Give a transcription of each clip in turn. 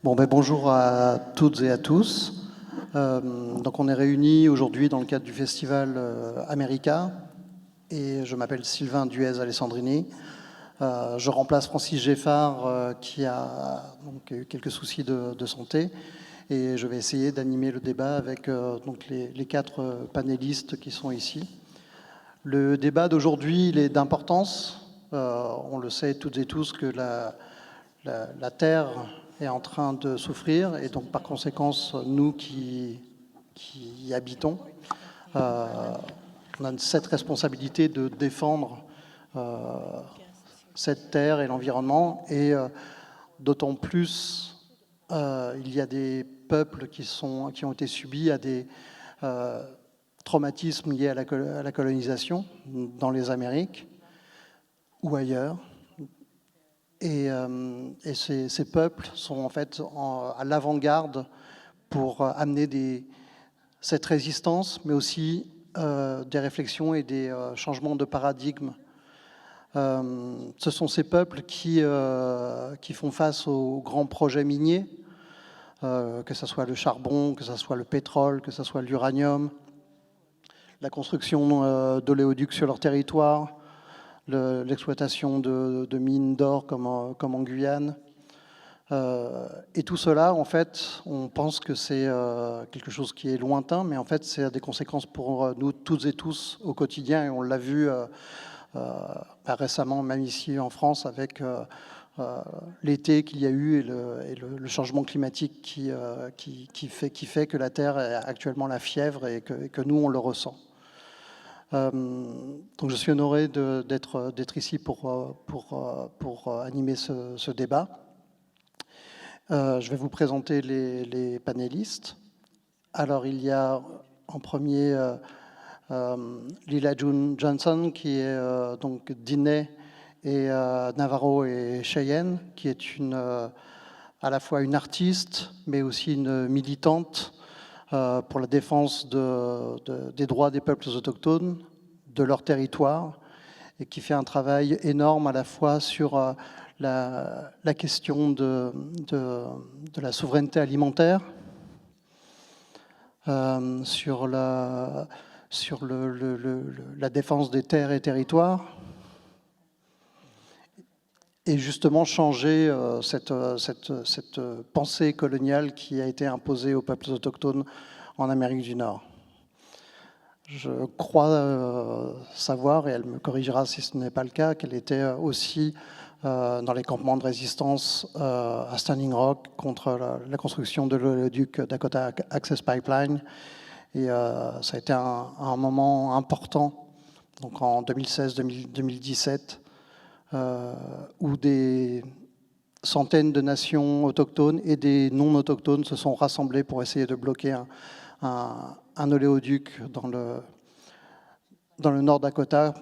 Bonjour à toutes et à tous. Donc on est réunis aujourd'hui dans le cadre du festival America et je m'appelle Sylvain Duez Alessandrini. Je remplace Francis Geffard qui a eu quelques soucis de santé et je vais essayer d'animer le débat avec les quatre panélistes qui sont ici. Le débat d'aujourd'hui il est d'importance. On le sait toutes et tous que la Terre est en train de souffrir et donc par conséquent nous qui y habitons, on a cette responsabilité de défendre cette terre et l'environnement et d'autant plus il y a des peuples qui ont été subis à des traumatismes liés à la colonisation dans les Amériques ou ailleurs. Et ces peuples sont en fait à l'avant-garde pour amener cette résistance, mais aussi des réflexions et des changements de paradigme. Ce sont ces peuples qui font face aux grands projets miniers, que ce soit le charbon, que ce soit le pétrole, que ce soit l'uranium, la construction d'oléoducs sur leur territoire, l'exploitation de mines d'or comme en Guyane. Et tout cela, en fait, on pense que c'est quelque chose qui est lointain, mais en fait, c'est des conséquences pour nous toutes et tous au quotidien. Et on l'a vu récemment, même ici en France, avec l'été qu'il y a eu et le changement climatique qui fait que la Terre est actuellement la fièvre et que nous, on le ressent. Donc je suis honoré d'être ici pour animer ce débat. Je vais vous présenter les panélistes. Alors il y a en premier Lila June Johnson qui est donc Diné et Navarro et Cheyenne, qui est à la fois une artiste mais aussi une militante pour la défense des droits des peuples autochtones, de leur territoire, et qui fait un travail énorme à la fois sur la question de la souveraineté alimentaire, sur la défense des terres et territoires, et justement changer cette pensée coloniale qui a été imposée aux peuples autochtones en Amérique du Nord. Je crois savoir, et elle me corrigera si ce n'est pas le cas, qu'elle était aussi dans les campements de résistance à Standing Rock contre la construction de l'oléoduc Dakota Access Pipeline. Et ça a été un moment important, donc en 2016-2017, où des centaines de nations autochtones et des non-autochtones se sont rassemblés pour essayer de bloquer un oléoduc dans le Nord Dakota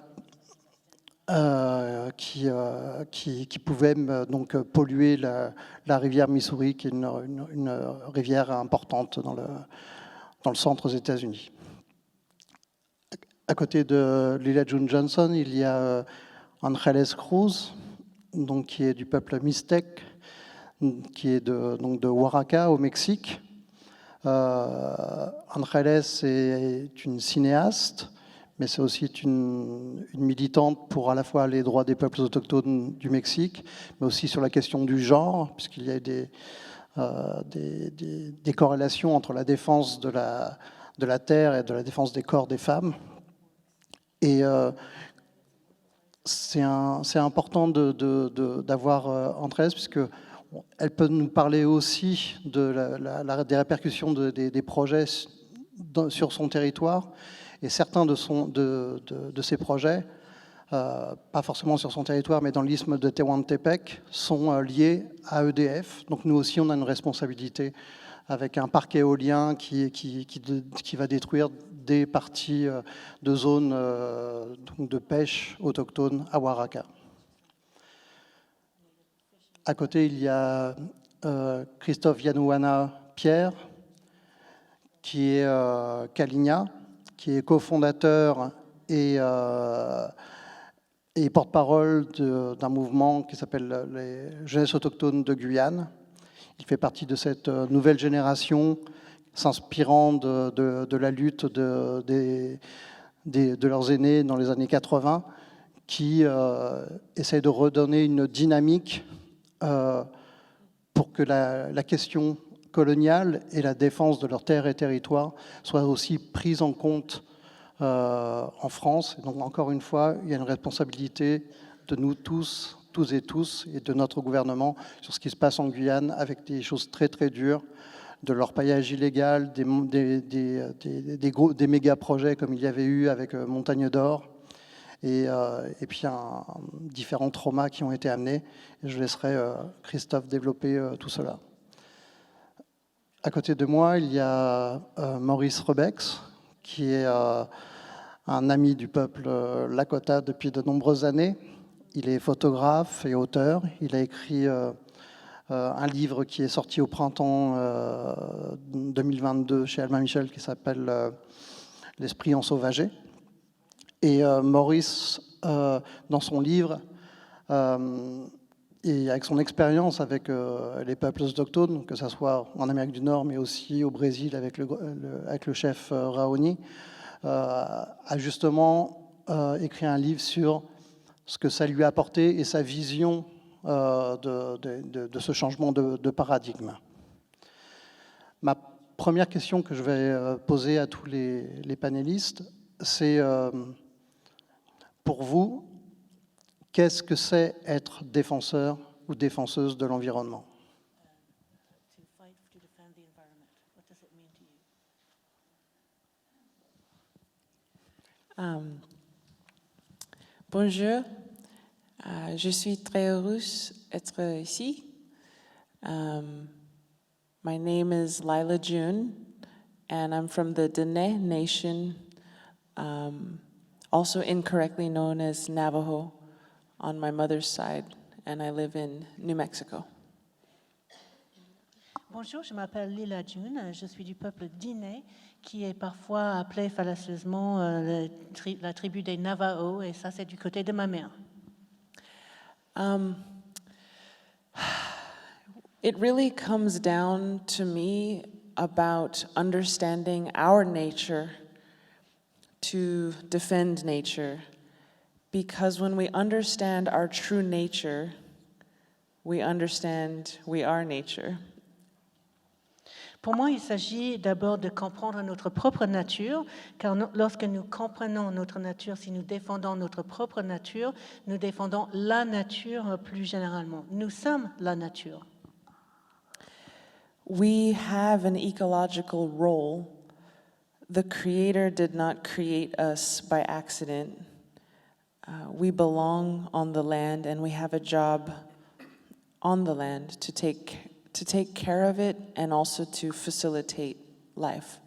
qui pouvait donc polluer la rivière Missouri, qui est une rivière importante dans le centre aux États-Unis. À côté de Lila June Johnson, il y a Ángeles Cruz, donc, qui est du peuple Mixtec, qui est de Oaxaca, au Mexique. Ángeles est une cinéaste, mais c'est aussi une militante pour à la fois les droits des peuples autochtones du Mexique, mais aussi sur la question du genre, puisqu'il y a des corrélations entre la défense de la terre et de la défense des corps des femmes. Et c'est important d'avoir Ángeles, puisque elle peut nous parler aussi des répercussions des projets sur son territoire. Et certains de ces projets, pas forcément sur son territoire, mais dans l'isthme de Tehuantepec, sont liés à EDF. Donc nous aussi, on a une responsabilité avec un parc éolien qui va détruire des parties de zones de pêche autochtone à Oaxaca. À côté, il y a Christophe Yanouana Pierre, qui est Kalinia, qui est cofondateur et porte-parole d'un mouvement qui s'appelle les Jeunesses autochtones de Guyane. Il fait partie de cette nouvelle génération, s'inspirant de la lutte de leurs aînés dans les années 80, qui essaie de redonner une dynamique pour que la question coloniale et la défense de leurs terres et territoires soient aussi prises en compte en France. Et donc, encore une fois, il y a une responsabilité de nous tous et tous, et de notre gouvernement sur ce qui se passe en Guyane, avec des choses très très dures, de l'orpaillage illégal, des méga-projets comme il y avait eu avec Montagne d'Or, et puis différents traumas qui ont été amenés. Et je laisserai Christophe développer tout cela. À côté de moi, il y a Maurice Rebex, qui est un ami du peuple Lakota depuis de nombreuses années. Il est photographe et auteur. Il a écrit un livre qui est sorti au printemps 2022 chez Albin Michel qui s'appelle L'esprit ensauvagé. Et Maurice, dans son livre, et avec son expérience avec les peuples autochtones, que ce soit en Amérique du Nord, mais aussi au Brésil avec le chef Raoni, a justement écrit un livre sur ce que ça lui a apporté et sa vision de ce changement de paradigme. Ma première question que je vais poser à tous les panélistes, c'est pour vous, qu'est-ce que c'est être défenseur ou défenseuse de l'environnement? Bonjour, je suis très heureuse d'être ici. My name is Lila June, and I'm from the Dene Nation, also incorrectly known as Navajo on my mother's side, and I live in New Mexico. Bonjour, je m'appelle Lila June, je suis du peuple Diné, qui est parfois appelé fallacieusement la tribu des Navajo, et ça c'est du côté de ma mère. It really comes down to me about understanding our nature to defend nature, because when we understand our true nature, we understand we are nature. Pour moi, il s'agit d'abord de comprendre notre propre nature, car lorsque nous comprenons notre nature, si nous défendons notre propre nature, nous défendons la nature plus généralement. Nous sommes la nature. We have an ecological role. The Creator did not create us by accident. We belong on the land, and we have a job on the land to take care of it and also to facilitate life.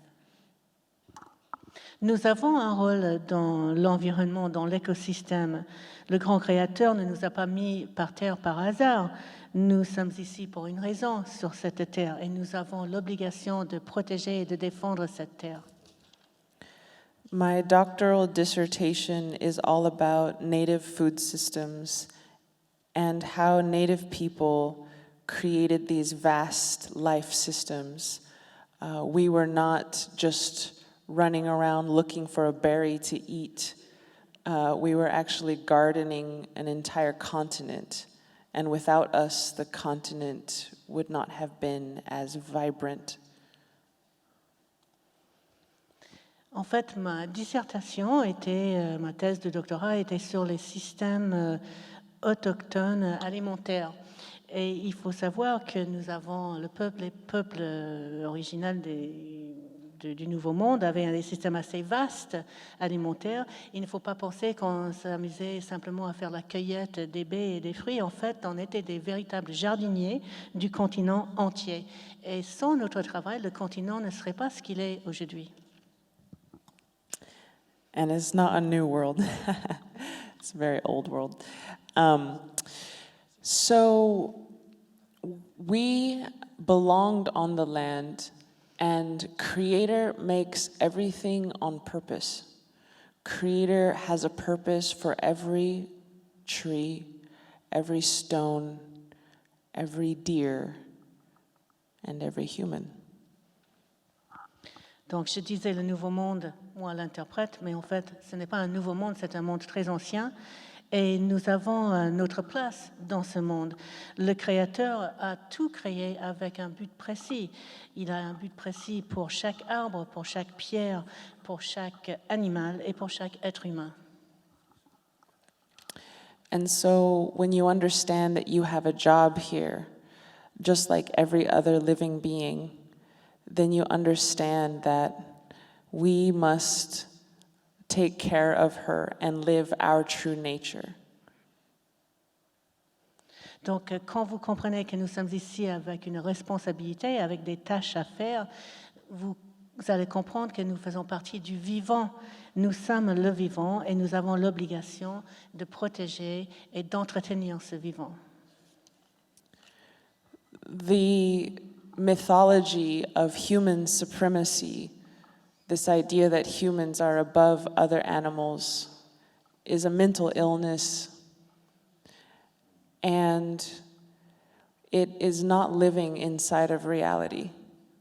Nous avons un rôle dans l'environnement, dans l'écosystème. Le grand créateur ne nous a pas mis par terre par hasard. Nous sommes ici pour une raison sur cette terre et nous avons l'obligation de protéger et de défendre cette terre. My doctoral dissertation is all about native food systems and how native people created these vast life systems. We were not just running around looking for a berry to eat. We were actually gardening an entire continent. And without us, the continent would not have been as vibrant. En fait, ma dissertation ma thèse de doctorat était sur les systèmes autochtones alimentaires. Et il faut savoir que nous avons les peuples originels du Nouveau Monde avaient des systèmes assez vastes alimentaires. Il ne faut pas penser qu'on s'amusait simplement à faire la cueillette des baies et des fruits. En fait, on était des véritables jardiniers du continent entier. Et sans notre travail, le continent ne serait pas ce qu'il est aujourd'hui. And it's not a new world. It's a very old world. So we belonged on the land, and Creator makes everything on purpose. Creator has a purpose for every tree, every stone, every deer, and every human. Donc je disais le nouveau monde, moi l'interprète, mais en fait ce n'est pas un nouveau monde, c'est un monde très ancien et nous avons notre place dans ce monde. Le Créateur a tout créé avec un but précis. Il a un but précis pour chaque arbre, pour chaque pierre, pour chaque animal et pour chaque être humain. And so when you understand that you have a job here, just like every other living being, then you understand that we must take care of her and live our true nature. Donc, quand vous comprenez que nous sommes ici avec une responsabilité, avec des tâches à faire, vous allez comprendre que nous faisons partie du vivant. Nous sommes le vivant et nous avons l'obligation de protéger et d'entretenir ce vivant. The mythology of human supremacy, this idea that humans are above other animals, is a mental illness, and it is not living inside of reality,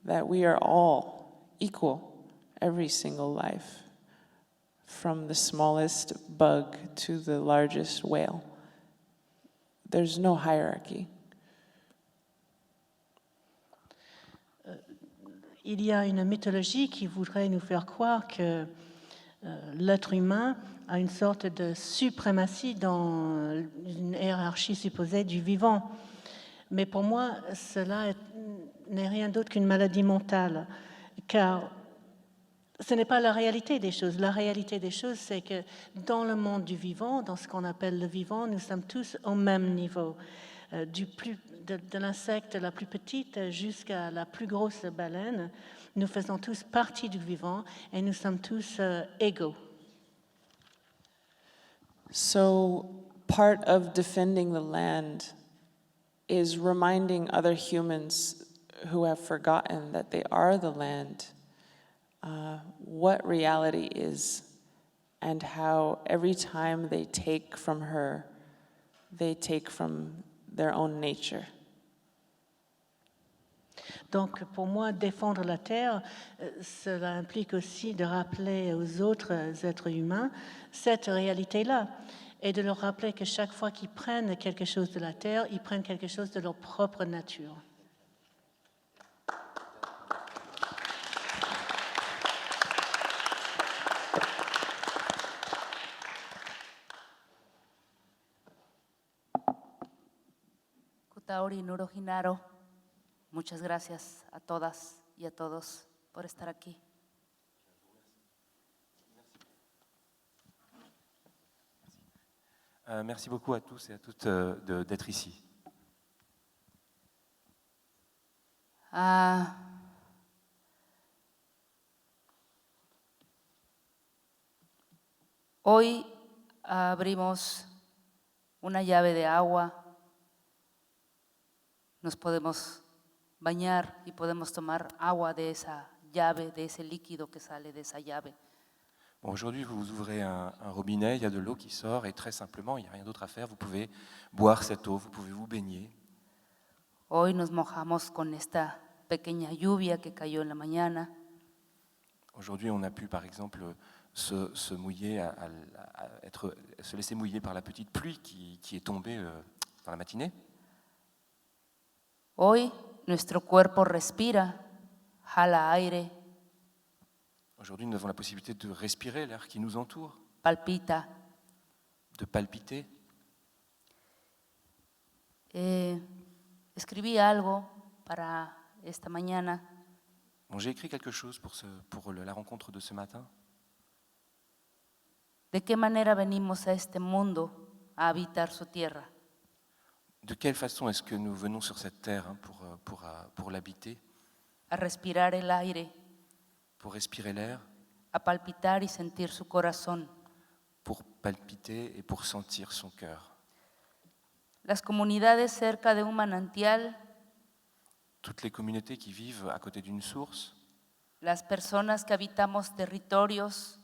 that we are all equal, every single life, from the smallest bug to the largest whale. There's no hierarchy. Il y a une mythologie qui voudrait nous faire croire que l'être humain a une sorte de suprématie dans une hiérarchie supposée du vivant. Mais pour moi, cela n'est rien d'autre qu'une maladie mentale, car ce n'est pas la réalité des choses. La réalité des choses, c'est que dans le monde du vivant, dans ce qu'on appelle le vivant, nous sommes tous au même niveau. De l'insecte la plus petite jusqu'à la plus grosse baleine, nous faisons tous partie du vivant et nous sommes tous égaux. So part of defending the land is reminding other humans who have forgotten that they are the land, what reality is, and how every time they take from her, they take from their own nature. Donc pour moi, défendre la terre, cela implique aussi de rappeler aux autres êtres humains cette réalité-là et de leur rappeler que chaque fois qu'ils prennent quelque chose de la terre, ils prennent quelque chose de leur propre nature. Kutaori Nuro Hinaro, muchas gracias a todas y a todos por estar aquí. Merci beaucoup à tous et à toutes d'être ici. Hoy abrimos una llave de agua, nos podemos bañar y podemos tomar agua de esa llave, de ese líquido que sale de esa llave. Bon, aujourd'hui, vous ouvrez un robinet, il y a de l'eau qui sort et très simplement, il n'y a rien d'autre à faire. Vous pouvez boire cette eau, vous pouvez vous baigner. Hoy nos mojamos con esta pequeña lluvia que cayó en la mañana. Aujourd'hui, on a pu, par exemple, se mouiller, se laisser mouiller par la petite pluie qui est tombée dans la matinée. Hoy nuestro cuerpo respira, jala aire, Aujourd'hui, nous avons la possibilité de respirer l'air qui nous entoure, palpita. de palpiter. Escribí algo para esta mañana. Bon, j'ai écrit quelque chose pour la rencontre de ce matin. ¿De qué manera venimos a este mundo a habitar su tierra? De quelle façon est-ce que nous venons sur cette terre pour l'habiter, A respirar el aire, pour respirer l'air, a palpitar y sentir su corazón. pour palpiter et pour sentir son cœur. Las comunidades cerca de un manantial, Toutes les communautés qui vivent à côté d'une source, las personas que habitamos territorios,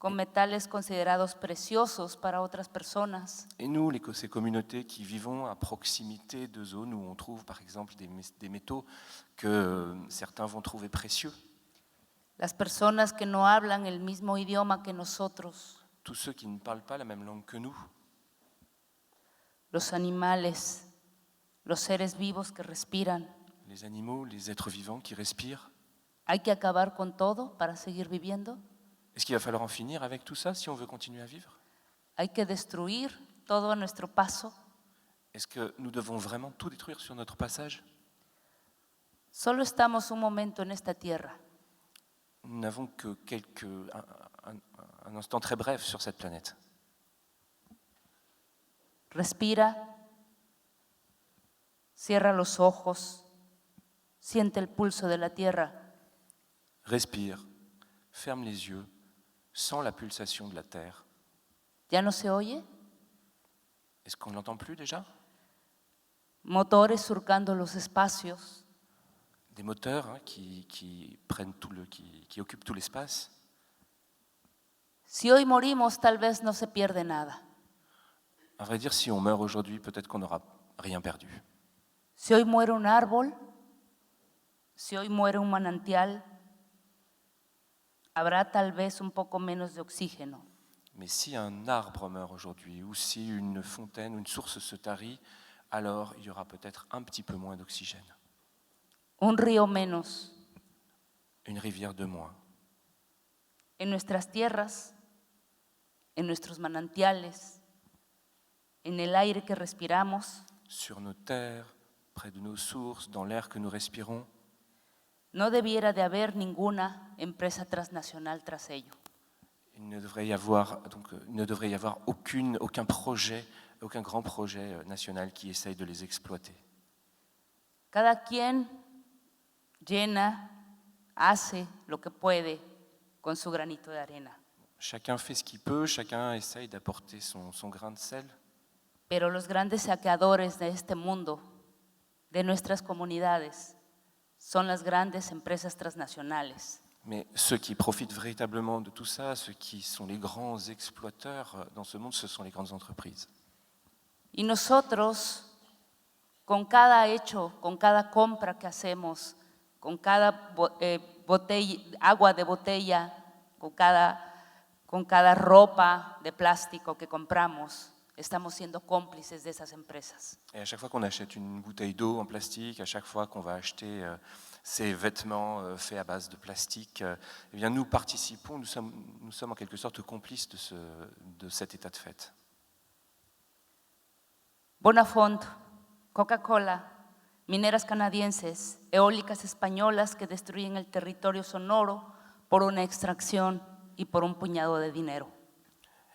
con metales considerados preciosos para otras personas. Et nous, ces communautés qui vivons à proximité de zones où on trouve par exemple des métaux que certains vont trouver précieux, Las personas que no hablan el mismo idioma que nosotros, tous ceux qui ne parlent pas la même langue que nous, los animales, los seres vivos que respiran. les animaux, les êtres vivants qui respirent. ¿Hay que acabar con todo para seguir viviendo? Est-ce qu'il va falloir en finir avec tout ça si on veut continuer à vivre? ¿Hay que destruir todo a nuestro paso? Est-ce que nous devons vraiment tout détruire sur notre passage? Solo estamos un momento en esta tierra. Nous n'avons que un instant très bref sur cette planète. Respira, cierra los ojos, siente el pulso de la tierra. Respire, ferme les yeux, sens la pulsation de la terre. ¿Ya no se oye? Est-ce qu'on ne l'entend plus déjà? Motores surcando los espacios. Des moteurs qui prennent qui occupent tout l'espace. Si hoy morimos, tal vez no se pierde nada. À vrai dire, si on meurt aujourd'hui, peut-être qu'on n'aura rien perdu. Si hoy muere un árbol, si hoy muere un manantial, habrá tal vez un poco menos de oxígeno. Mais si un arbre meurt aujourd'hui, ou si une fontaine ou une source se tarit, alors il y aura peut-être un petit peu moins d'oxygène. Un río menos. Une rivière de moins. En nuestras tierras, en nuestros manantiales, en el aire que respiramos, Sur nos terres, près de nos sources, dans l'air que nous respirons, no debiera de haber ninguna empresa transnacional tras ello. il ne devrait y avoir aucun projet, aucun grand projet national qui essaye de les exploiter. Cada quien llena, hace lo que puede con su granito de arena. Chacun fait ce qu'il peut, chacun essaye d'apporter son grain de sel. Pero los grandes saqueadores de este mundo, de nuestras comunidades, son las grandes empresas transnacionales. Mais ceux qui profitent véritablement de tout ça, ceux qui sont les grands exploiteurs dans ce monde, ce sont les grandes entreprises. Y nosotros, con cada hecho, con cada compra que hacemos, con cada agua de botella, con cada ropa de plástico que compramos, estamos siendo cómplices de esas empresas. Et à chaque fois qu'on achète une bouteille d'eau en plastique, à chaque fois qu'on va acheter ces vêtements faits à base de plastique, eh bien nous participons, nous sommes en quelque sorte complices de cet état de fait. Bonafont, Coca-Cola, mineras canadienses, eólicas españolas que destruyen el territorio sonoro por una extracción y por un puñado de dinero.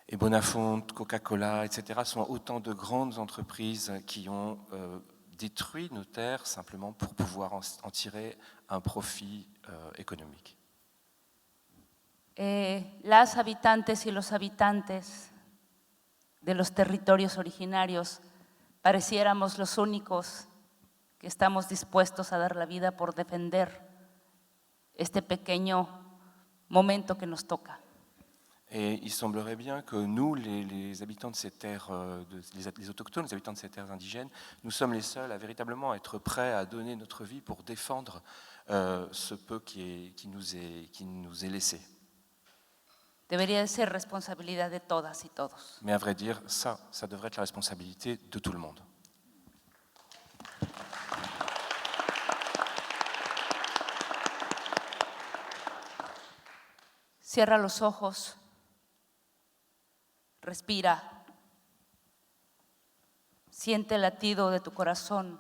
Et Bonafont, Coca-Cola, etc. sont autant de grandes entreprises qui ont détruit nos terres simplement pour pouvoir en tirer un profit économique. Las habitantes y los habitantes de los territorios originarios pareciéramos los únicos que estamos dispuestos a dar la vida por defender este pequeño momento que nos toca. Et il semblerait bien que nous, les habitants de ces terres, les autochtones, les habitants de ces terres indigènes, nous sommes les seuls à véritablement être prêts à donner notre vie pour défendre ce peu qui nous est laissé. Debería de ser responsabilidad de todas y todos. Mais à vrai dire, ça devrait être la responsabilité de tout le monde. Cierra los ojos, respira, siente el latido de tu corazón.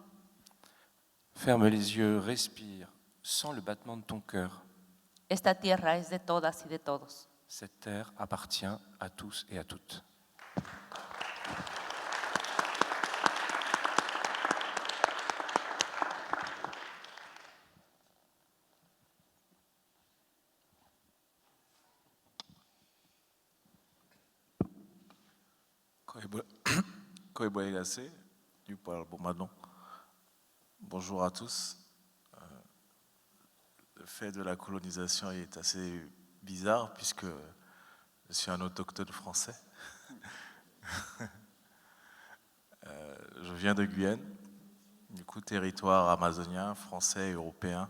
Ferme les yeux, respire, sens le battement de ton cœur. Esta tierra es de todas y de todos. Cette terre appartient à tous et à toutes. Koiboegase, du parle Bomadon. Bonjour à tous. Le fait de la colonisation est assez bizarre puisque Je suis un autochtone français. Je viens de Guyane, du coup territoire amazonien, français et européen,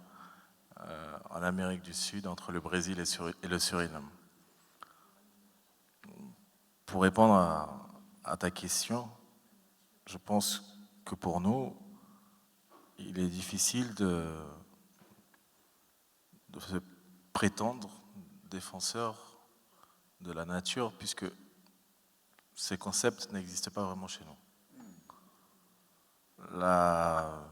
en Amérique du Sud, entre le Brésil et le Suriname. Pour répondre à ta question, je pense que pour nous, il est difficile de se prétendre défenseur de la nature, puisque ces concepts n'existent pas vraiment chez nous. La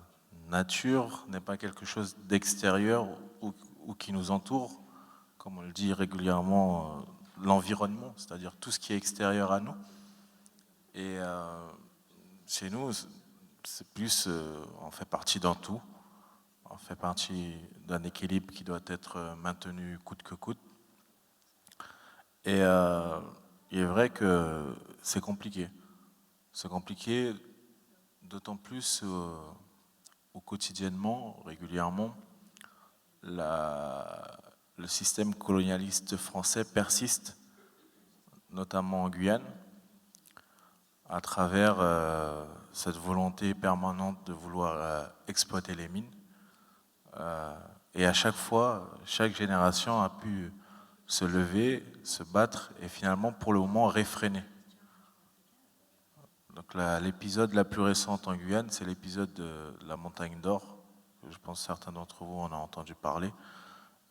nature n'est pas quelque chose d'extérieur ou qui nous entoure, comme on le dit régulièrement, l'environnement, c'est-à-dire tout ce qui est extérieur à nous. Et chez nous, c'est plus, on fait partie d'un tout, on fait partie d'un équilibre qui doit être maintenu coûte que coûte. Et il est vrai que c'est compliqué. C'est compliqué, d'autant plus au quotidiennement, régulièrement, le système colonialiste français persiste, notamment en Guyane, à travers cette volonté permanente de vouloir exploiter les mines. Et à chaque fois, chaque génération a pu se lever, se battre et finalement, pour le moment, réfréner. Donc l'épisode la plus récente en Guyane, c'est l'épisode de la montagne d'or. Je pense que certains d'entre vous en ont entendu parler.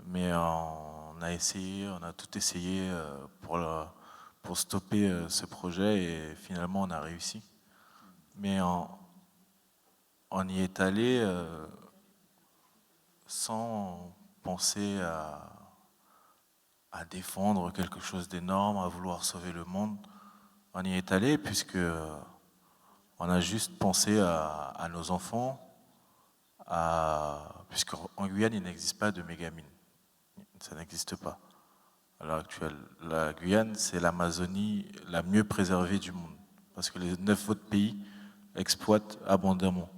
Mais on a essayé, on a tout essayé pour stopper ce projet et finalement on a réussi. Mais on y est allé sans penser à défendre quelque chose d'énorme, à vouloir sauver le monde. On y est allé puisque on a juste pensé à nos enfants, puisqu'en Guyane, il n'existe pas de mégamine. Ça n'existe pas. À l'heure actuelle, la Guyane, c'est l'Amazonie la mieux préservée du monde, parce que les 9 autres pays exploitent abondamment.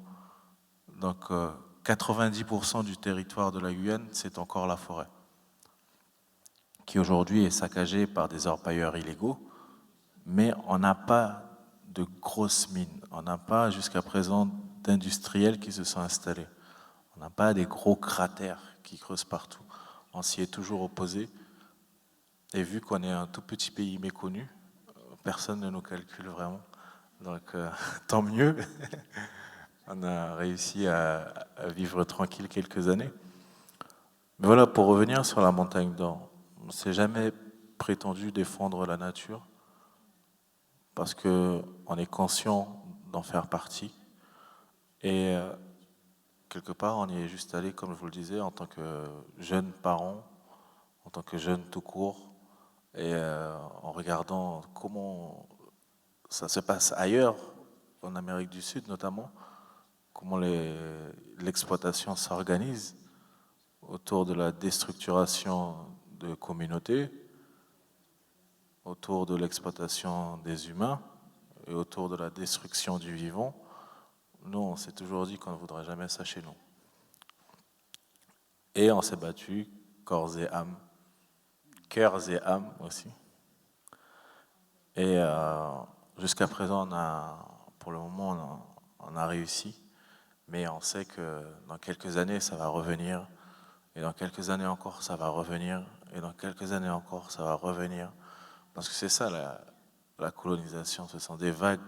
Donc 90% du territoire de la Guyane, c'est encore la forêt, qui aujourd'hui est saccagée par des orpailleurs illégaux, mais on n'a pas de grosses mines, on n'a pas jusqu'à présent d'industriels qui se sont installés, on n'a pas des gros cratères qui creusent partout. On s'y est toujours opposé, et vu qu'on est un tout petit pays méconnu, personne ne nous calcule vraiment, donc tant mieux. On a réussi à vivre tranquille quelques années. Mais voilà, pour revenir sur la montagne d'or, on ne s'est jamais prétendu défendre la nature parce qu'on est conscient d'en faire partie. Et quelque part, on y est juste allé, comme je vous le disais, en tant que jeune parent, en tant que jeune tout court, et en regardant comment ça se passe ailleurs, en Amérique du Sud notamment, comment l'exploitation s'organise autour de la déstructuration de communautés, autour de l'exploitation des humains et autour de la destruction du vivant. Nous, on s'est toujours dit qu'on ne voudrait jamais ça chez nous. Et on s'est battu corps et âme, cœurs et âme aussi. Et jusqu'à présent, pour le moment, on a réussi. Mais on sait que dans quelques années, ça va revenir. Et dans quelques années encore, ça va revenir. Et dans quelques années encore, ça va revenir. Parce que c'est ça la colonisation. Ce sont des vagues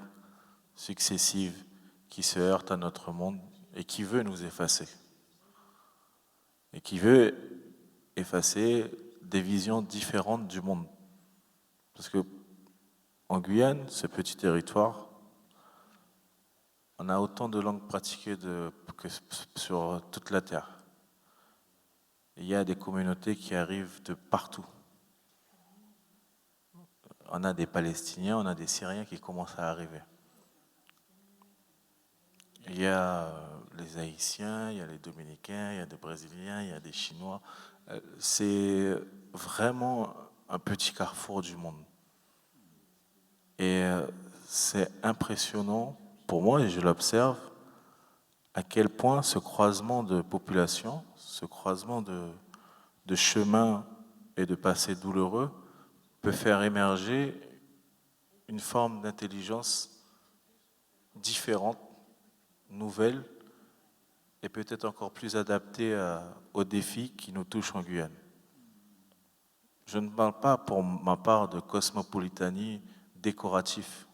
successives qui se heurtent à notre monde et qui veut nous effacer. Et qui veut effacer des visions différentes du monde. Parce que en Guyane, ce petit territoire, on a autant de langues pratiquées que sur toute la Terre. Il y a des communautés qui arrivent de partout. On a des Palestiniens, on a des Syriens qui commencent à arriver. Il y a les Haïtiens, il y a les Dominicains, il y a des Brésiliens, il y a des Chinois. C'est vraiment un petit carrefour du monde. Et c'est impressionnant pour moi, et je l'observe, à quel point ce croisement de population, ce croisement de chemins et de passés douloureux peut faire émerger une forme d'intelligence différente, nouvelle, et peut-être encore plus adaptée aux défis qui nous touchent en Guyane. Je ne parle pas pour ma part de cosmopolitanie décoratif,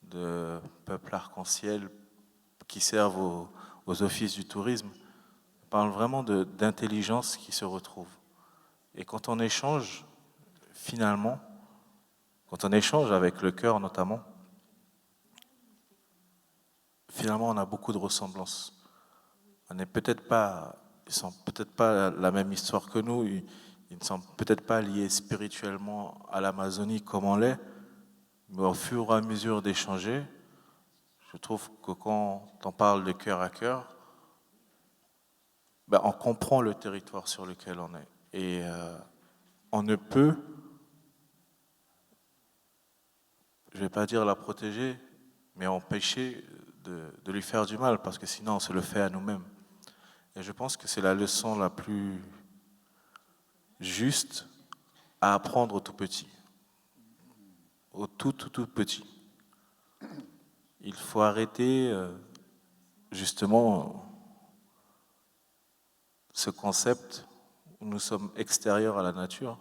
de peuple arc-en-ciel qui servent aux offices du tourisme. Je parle vraiment d'intelligence qui se retrouve. Et quand on échange, finalement, quand on échange avec le cœur notamment, finalement on a beaucoup de ressemblances. On n'est peut-être pas, ils sont peut-être pas la même histoire que nous, ils ne sont peut-être pas liés spirituellement à l'Amazonie comme on l'est, mais au fur et à mesure d'échanger, je trouve que quand on parle de cœur à cœur, ben on comprend le territoire sur lequel on est. Et on ne peut, je ne vais pas dire la protéger, mais empêcher de lui faire du mal, parce que sinon on se le fait à nous-mêmes. Et je pense que c'est la leçon la plus juste à apprendre au tout petit, au tout petit. Il faut arrêter justement ce concept où nous sommes extérieurs à la nature.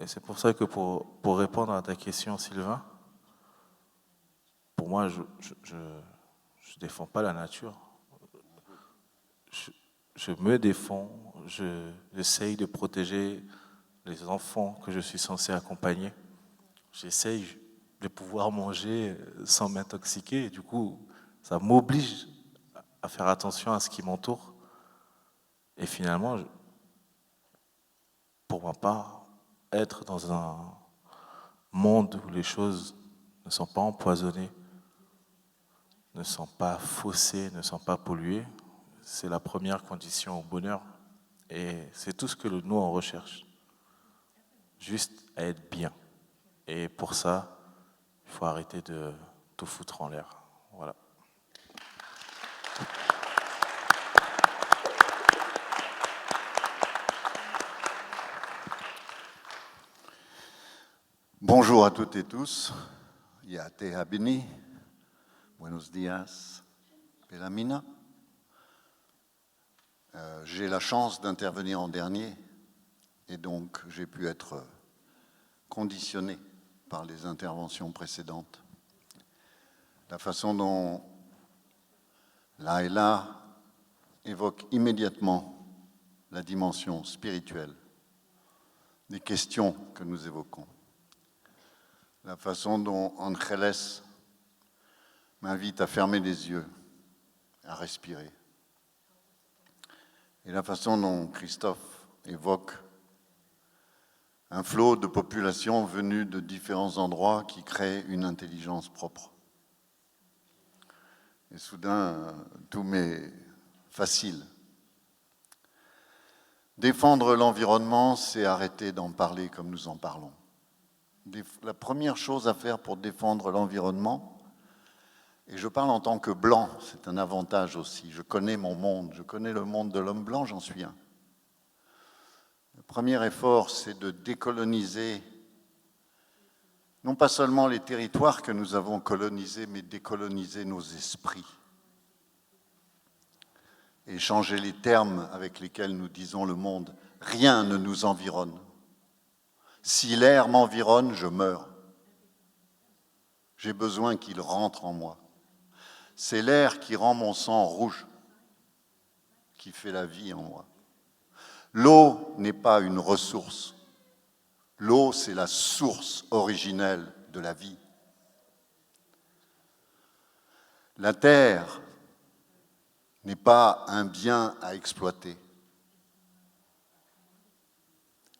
Et c'est pour ça que pour répondre à ta question, Sylvain, pour moi, je ne défends pas la nature. Je me défends, j'essaye de protéger les enfants que je suis censé accompagner. J'essaye de pouvoir manger sans m'intoxiquer. Et du coup, ça m'oblige à faire attention à ce qui m'entoure. Et finalement, pour ma part, être dans un monde où les choses ne sont pas empoisonnées, ne sont pas faussées, ne sont pas polluées, c'est la première condition au bonheur. Et c'est tout ce que nous, on recherche. Juste à être bien. Et pour ça, il faut arrêter de tout foutre en l'air. Voilà. Bonjour à toutes et tous. Yate Habini. Buenos días, Pelamina. J'ai la chance d'intervenir en dernier et donc j'ai pu être conditionné par les interventions précédentes. La façon dont Laila évoque immédiatement la dimension spirituelle des questions que nous évoquons. La façon dont Angeles m'invite à fermer les yeux, à respirer. Et la façon dont Christophe évoque un flot de populations venues de différents endroits qui créent une intelligence propre. Et soudain, tout m'est facile. Défendre l'environnement, c'est arrêter d'en parler comme nous en parlons. La première chose à faire pour défendre l'environnement, et je parle en tant que blanc, c'est un avantage aussi, je connais mon monde, je connais le monde de l'homme blanc, j'en suis un. Le premier effort, c'est de décoloniser, non pas seulement les territoires que nous avons colonisés, mais décoloniser nos esprits. Et changer les termes avec lesquels nous disons le monde. Rien ne nous environne. Si l'air m'environne, je meurs. J'ai besoin qu'il rentre en moi. C'est l'air qui rend mon sang rouge, qui fait la vie en moi. L'eau n'est pas une ressource. L'eau, c'est la source originelle de la vie. La terre n'est pas un bien à exploiter.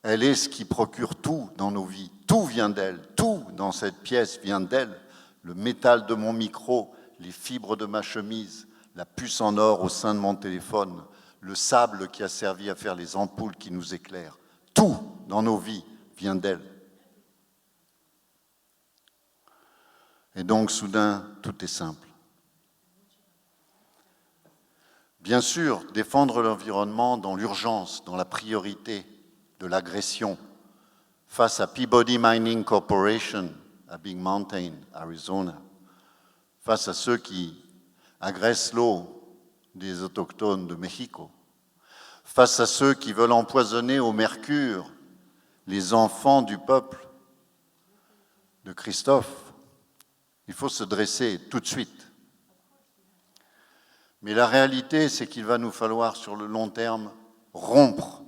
Elle est ce qui procure tout dans nos vies. Tout vient d'elle. Tout dans cette pièce vient d'elle. Le métal de mon micro, les fibres de ma chemise, la puce en or au sein de mon téléphone, le sable qui a servi à faire les ampoules qui nous éclairent. Tout dans nos vies vient d'elle. Et donc, soudain, tout est simple. Bien sûr, défendre l'environnement dans l'urgence, dans la priorité de l'agression face à Peabody Mining Corporation à Big Mountain, Arizona, face à ceux qui agressent l'eau des autochtones de Mexico, face à ceux qui veulent empoisonner au mercure les enfants du peuple de Christophe, il faut se dresser tout de suite. Mais la réalité, c'est qu'il va nous falloir, sur le long terme, rompre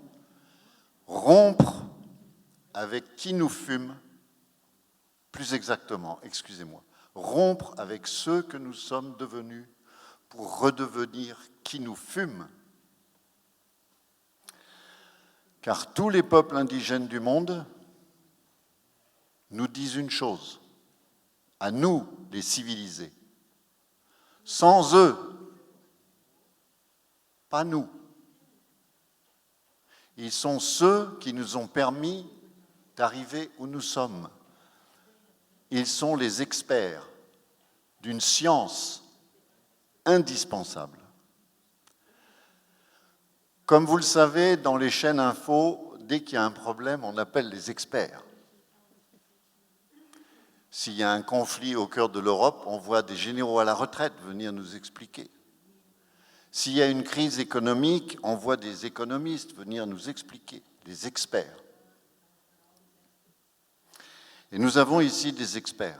avec qui nous fume, plus exactement, excusez-moi, rompre avec ceux que nous sommes devenus pour redevenir qui nous fume. Car tous les peuples indigènes du monde nous disent une chose, à nous, les civilisés. Sans eux, pas nous. Ils sont ceux qui nous ont permis d'arriver où nous sommes. Ils sont les experts d'une science indispensable. Comme vous le savez, dans les chaînes info, dès qu'il y a un problème, on appelle les experts. S'il y a un conflit au cœur de l'Europe, on voit des généraux à la retraite venir nous expliquer. S'il y a une crise économique, on voit des économistes venir nous expliquer, des experts. Et nous avons ici des experts.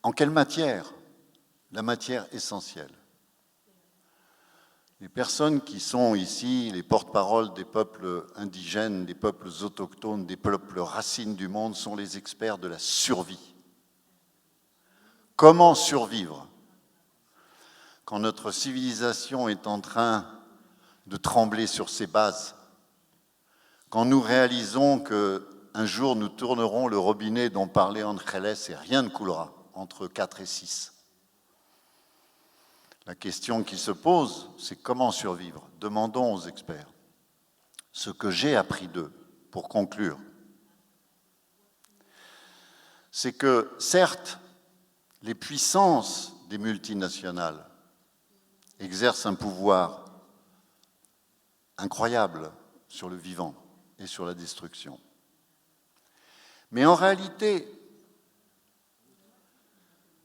En quelle matière? La matière essentielle. Les personnes qui sont ici, les porte-paroles des peuples indigènes, des peuples autochtones, des peuples racines du monde, sont les experts de la survie. Comment survivre quand notre civilisation est en train de trembler sur ses bases, quand nous réalisons qu'un jour nous tournerons le robinet dont parlait Angeles et rien ne coulera entre 4 et 6. La question qui se pose, c'est comment survivre? Demandons aux experts. Ce que j'ai appris d'eux, pour conclure, c'est que, certes, les puissances des multinationales exercent un pouvoir incroyable sur le vivant et sur la destruction. Mais en réalité,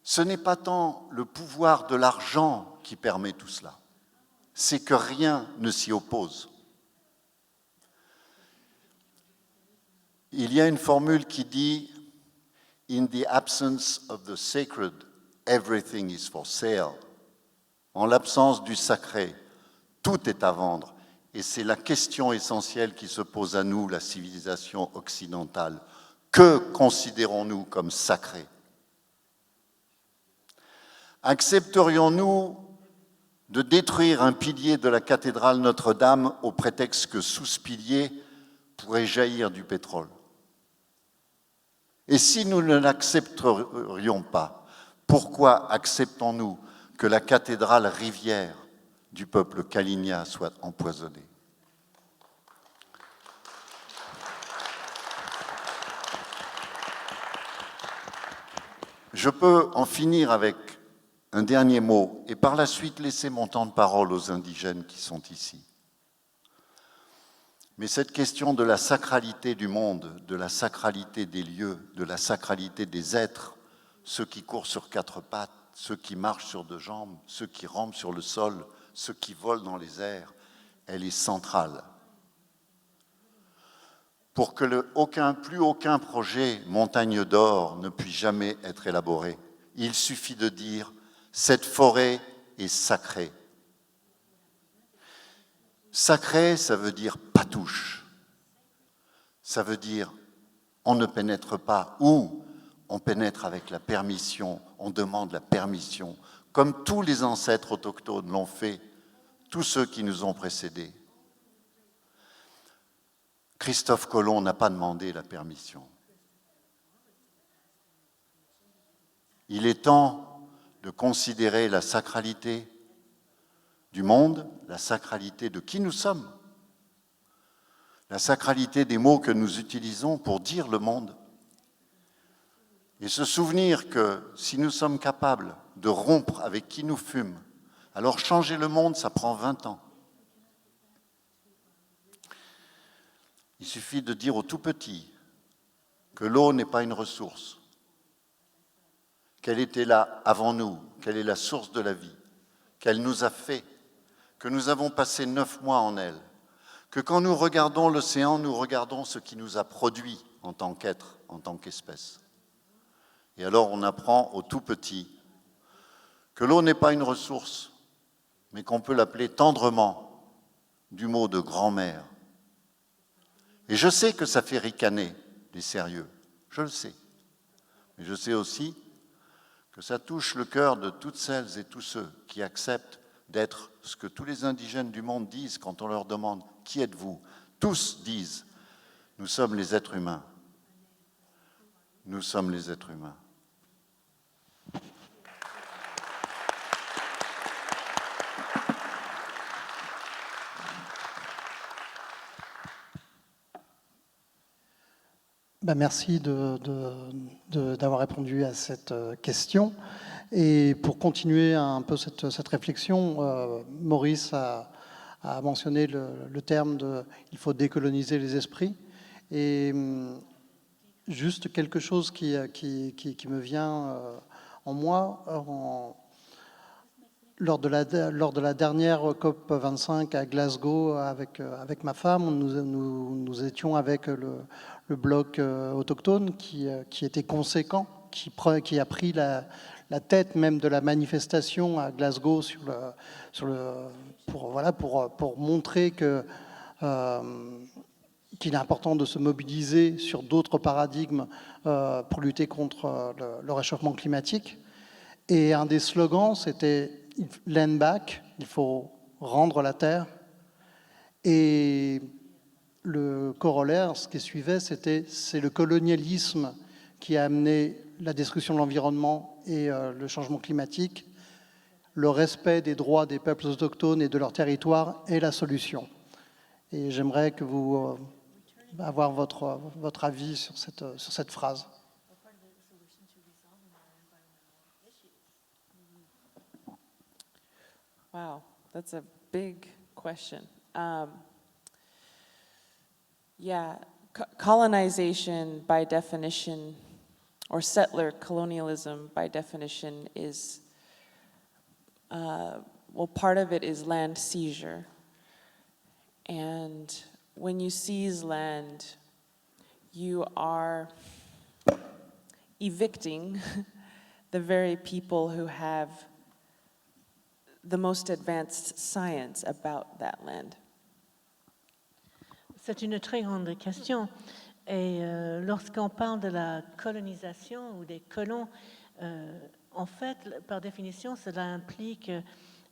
ce n'est pas tant le pouvoir de l'argent qui permet tout cela, c'est que rien ne s'y oppose. Il y a une formule qui dit « In the absence of the sacred, everything is for sale ». En l'absence du sacré, tout est à vendre. Et c'est la question essentielle qui se pose à nous, la civilisation occidentale. Que considérons-nous comme sacré? Accepterions-nous de détruire un pilier de la cathédrale Notre-Dame au prétexte que sous ce pilier pourrait jaillir du pétrole? Et si nous ne l'accepterions pas, pourquoi acceptons-nous que la cathédrale rivière du peuple Kalinia soit empoisonnée? Je peux en finir avec un dernier mot et par la suite laisser mon temps de parole aux indigènes qui sont ici. Mais cette question de la sacralité du monde, de la sacralité des lieux, de la sacralité des êtres, ceux qui courent sur 4 pattes, ceux qui marchent sur 2 jambes, ceux qui rampent sur le sol, ceux qui volent dans les airs, elle est centrale. Pour que plus aucun projet montagne d'or ne puisse jamais être élaboré, il suffit de dire « cette forêt est sacrée ». Sacré, ça veut dire « pas touche ». Ça veut dire « on ne pénètre pas » ou « on pénètre avec la permission », on demande la permission, comme tous les ancêtres autochtones l'ont fait, tous ceux qui nous ont précédés. Christophe Colomb n'a pas demandé la permission. Il est temps de considérer la sacralité du monde, la sacralité de qui nous sommes, la sacralité des mots que nous utilisons pour dire le monde, et se souvenir que si nous sommes capables de rompre avec qui nous fume, alors changer le monde, ça prend 20 ans. Il suffit de dire aux tout petits que l'eau n'est pas une ressource, qu'elle était là avant nous, qu'elle est la source de la vie, qu'elle nous a fait, que nous avons passé 9 mois en elle, que quand nous regardons l'océan, nous regardons ce qui nous a produit en tant qu'être, en tant qu'espèce. Et alors on apprend aux tout petits que l'eau n'est pas une ressource, mais qu'on peut l'appeler tendrement du mot de grand-mère. Et je sais que ça fait ricaner les sérieux, je le sais. Mais je sais aussi que ça touche le cœur de toutes celles et tous ceux qui acceptent d'être ce que tous les indigènes du monde disent quand on leur demande « Qui êtes-vous » Tous disent « Nous sommes les êtres humains. Nous sommes les êtres humains. » Merci d'avoir répondu à cette question. Et pour continuer un peu cette réflexion, Maurice a mentionné le terme de « il faut décoloniser les esprits ». Et juste quelque chose qui me vient en moi, lors de la dernière COP25 à Glasgow avec ma femme, nous étions avec le bloc autochtone qui était conséquent, qui a pris la tête même de la manifestation à Glasgow pour montrer qu'il est important de se mobiliser sur d'autres paradigmes pour lutter contre le réchauffement climatique. Et un des slogans, c'était « Land back », il faut rendre la terre. Et le corollaire, ce qui suivait, c'est le colonialisme qui a amené la destruction de l'environnement et le changement climatique. Le respect des droits des peuples autochtones et de leur territoire est la solution. Et j'aimerais que vous avoir votre avis sur cette phrase. Wow, that's a big question. Colonization by definition, or settler colonialism by definition is, part of it is land seizure. And when you seize land, you are evicting the very people who have the most advanced science about that land. C'est une très grande question. Et lorsqu'on parle de la colonisation ou des colons, en fait, par définition, cela implique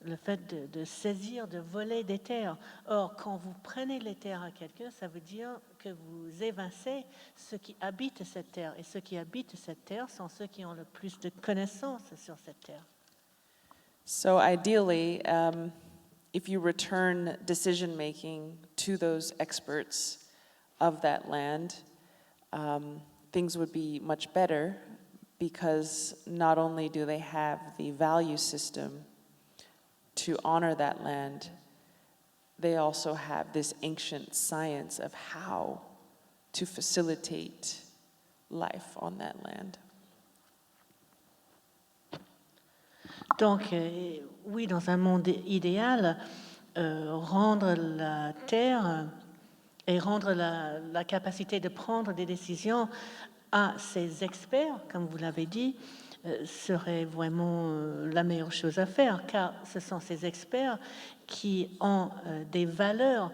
le fait de saisir, de voler des terres. Or, quand vous prenez les terres à quelqu'un, ça veut dire que vous évincez ceux qui habitent cette terre. Et ceux qui habitent cette terre sont ceux qui ont le plus de connaissances sur cette terre. So ideally, if you return decision-making to those experts of that land, things would be much better because not only do they have the value system to honor that land, they also have this ancient science of how to facilitate life on that land. Donc, oui, dans un monde idéal, rendre la terre et rendre la capacité de prendre des décisions à ces experts, comme vous l'avez dit, serait vraiment la meilleure chose à faire, car ce sont ces experts qui ont des valeurs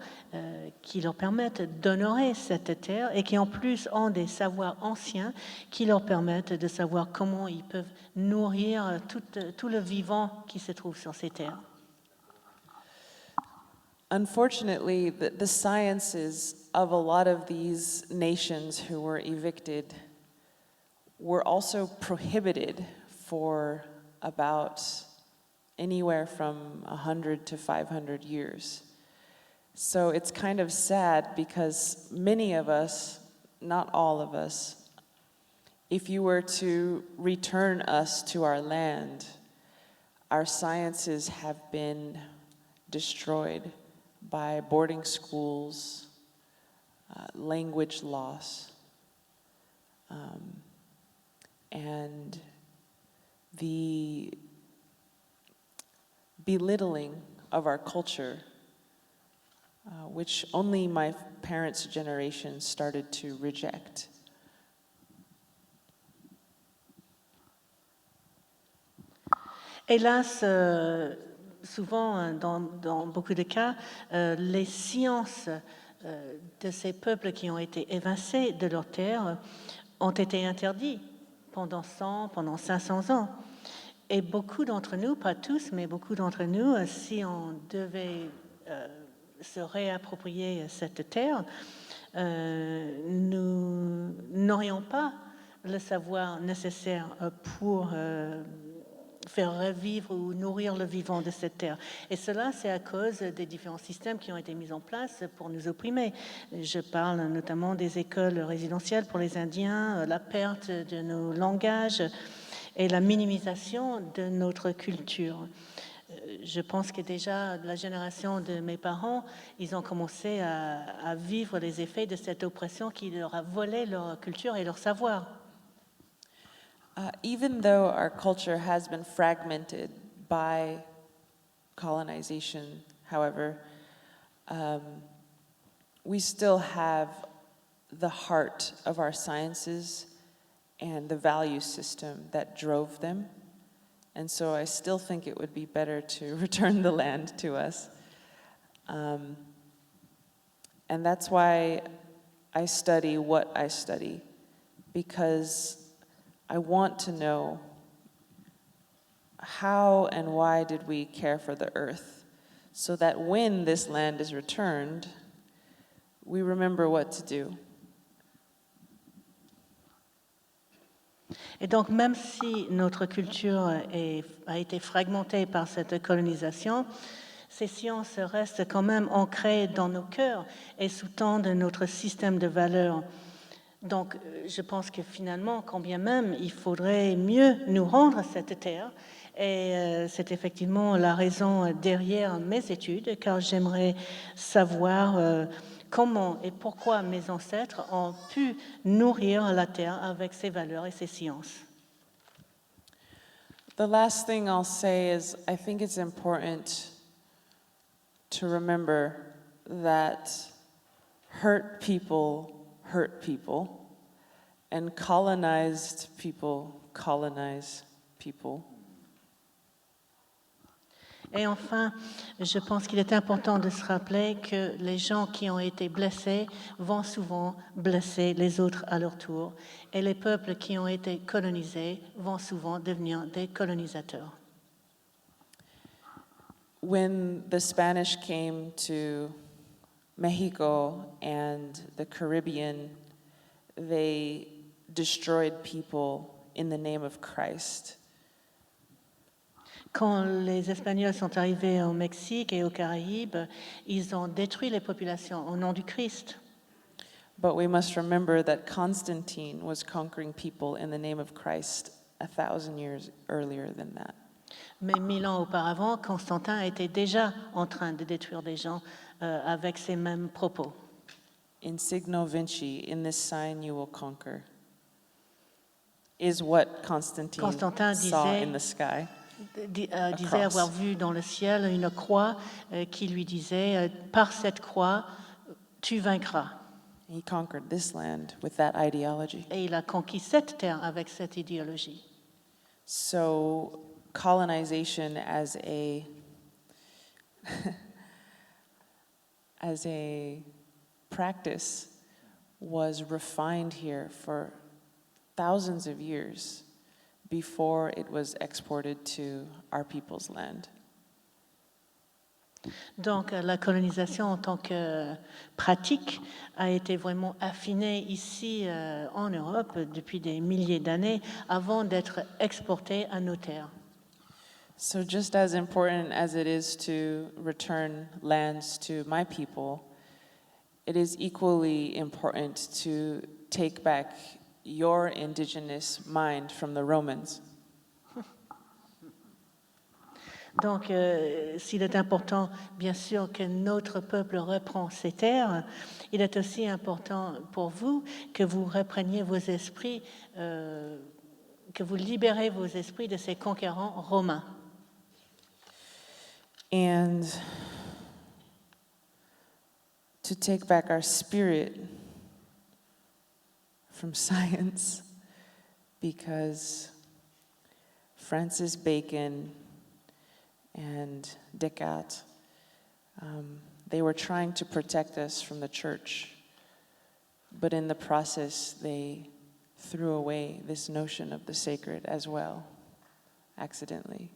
qui leur permettent d'honorer cette terre et qui en plus ont des savoirs anciens qui leur permettent de savoir comment ils peuvent nourrir tout le vivant qui se trouve sur ces terres. Unfortunately, the sciences of a lot of these nations who were evicted were also prohibited for about anywhere from 100 to 500 years. So it's kind of sad because many of us, not all of us, if you were to return us to our land, our sciences have been destroyed by boarding schools, language loss, and the belittling of our culture, which only my parents' generation started to reject. Hélas, souvent, dans beaucoup de cas, les sciences de ces peuples qui ont été évincés de leur terre ont été interdits pendant 100, pendant 500 ans. Et beaucoup d'entre nous, pas tous, mais beaucoup d'entre nous, si on devait se réapproprier cette terre, nous n'aurions pas le savoir nécessaire pour faire revivre ou nourrir le vivant de cette terre. Et cela, c'est à cause des différents systèmes qui ont été mis en place pour nous opprimer. Je parle notamment des écoles résidentielles pour les Indiens, la perte de nos langages et la minimisation de notre culture. Je pense que déjà, la génération de mes parents, ils ont commencé à vivre les effets de cette oppression qui leur a volé leur culture et leur savoir. Even though our culture has been fragmented by colonization, however, we still have the heart of our sciences and the value system that drove them. And so I still think it would be better to return the land to us. And that's why I study what I study, because I want to know how and why did we care for the earth, so that when this land is returned, we remember what to do. Et donc, même si notre culture a été fragmentée par cette colonisation, ces sciences restent quand même ancrées dans nos cœurs et sous-tendent notre système de valeurs. Donc, je pense que finalement, quand bien même, il faudrait mieux nous rendre cette terre. Et c'est effectivement la raison derrière mes études, car j'aimerais savoir comment et pourquoi mes ancêtres ont pu nourrir la terre avec ses valeurs et ses sciences. The last thing I'll say is I think it's important to remember that hurt people, and colonized people colonize people. Et enfin, je pense qu'il est important de se rappeler que les gens qui ont été blessés vont souvent blesser les autres à leur tour. Et les peuples qui ont été colonisés vont souvent devenir des colonisateurs. When the Spanish came to Mexico and the Caribbean, they destroyed people in the name of Christ. Quand les Espagnols sont arrivés au Mexique et aux Caraïbes, ils ont détruit les populations au nom du Christ. But we must remember that Constantine was conquering people in the name of Christ 1,000 years earlier than that. Mais 1000 ans auparavant, Constantin était déjà en train de détruire des gens avec ces mêmes propos. In signo vinci, in this sign you will conquer, is what Constantine saw in the sky. Disait avoir vu dans le ciel une croix qui lui disait par cette croix tu vaincras. He conquered this land with that ideology. Et il a conquis cette terre avec cette idéologie. So colonization as a as a practice was refined here for thousands of years before it was exported to our people's land. Donc la colonisation en tant que pratique a été vraiment affinée ici en Europe depuis des milliers d'années avant d'être exportée à nos terres. So just as important as it is to return lands to my people, it is equally important to take back your indigenous mind from the Romans. Donc, s'il est important, bien sûr, que notre peuple reprend ses terres, il est aussi important pour vous que vous repreniez vos esprits, que vous libérez vos esprits de ces conquérants romains. And to take back our spirit from science, because Francis Bacon and Descartes, they were trying to protect us from the church, but in the process they threw away this notion of the sacred as well, accidentally.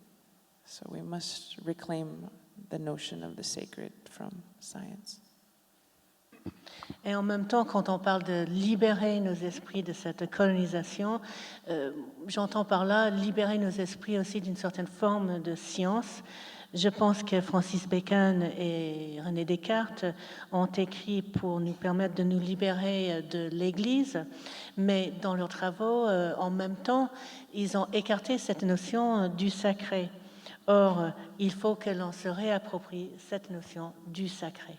So we must reclaim the notion of the sacred from science. Et en même temps, quand on parle de libérer nos esprits de cette colonisation, j'entends par là libérer nos esprits aussi d'une certaine forme de science. Je pense que Francis Bacon et René Descartes ont écrit pour nous permettre de nous libérer de l'Église, mais dans leurs travaux, en même temps, ils ont écarté cette notion du sacré. Or, il faut que l'on se réapproprie cette notion du sacré.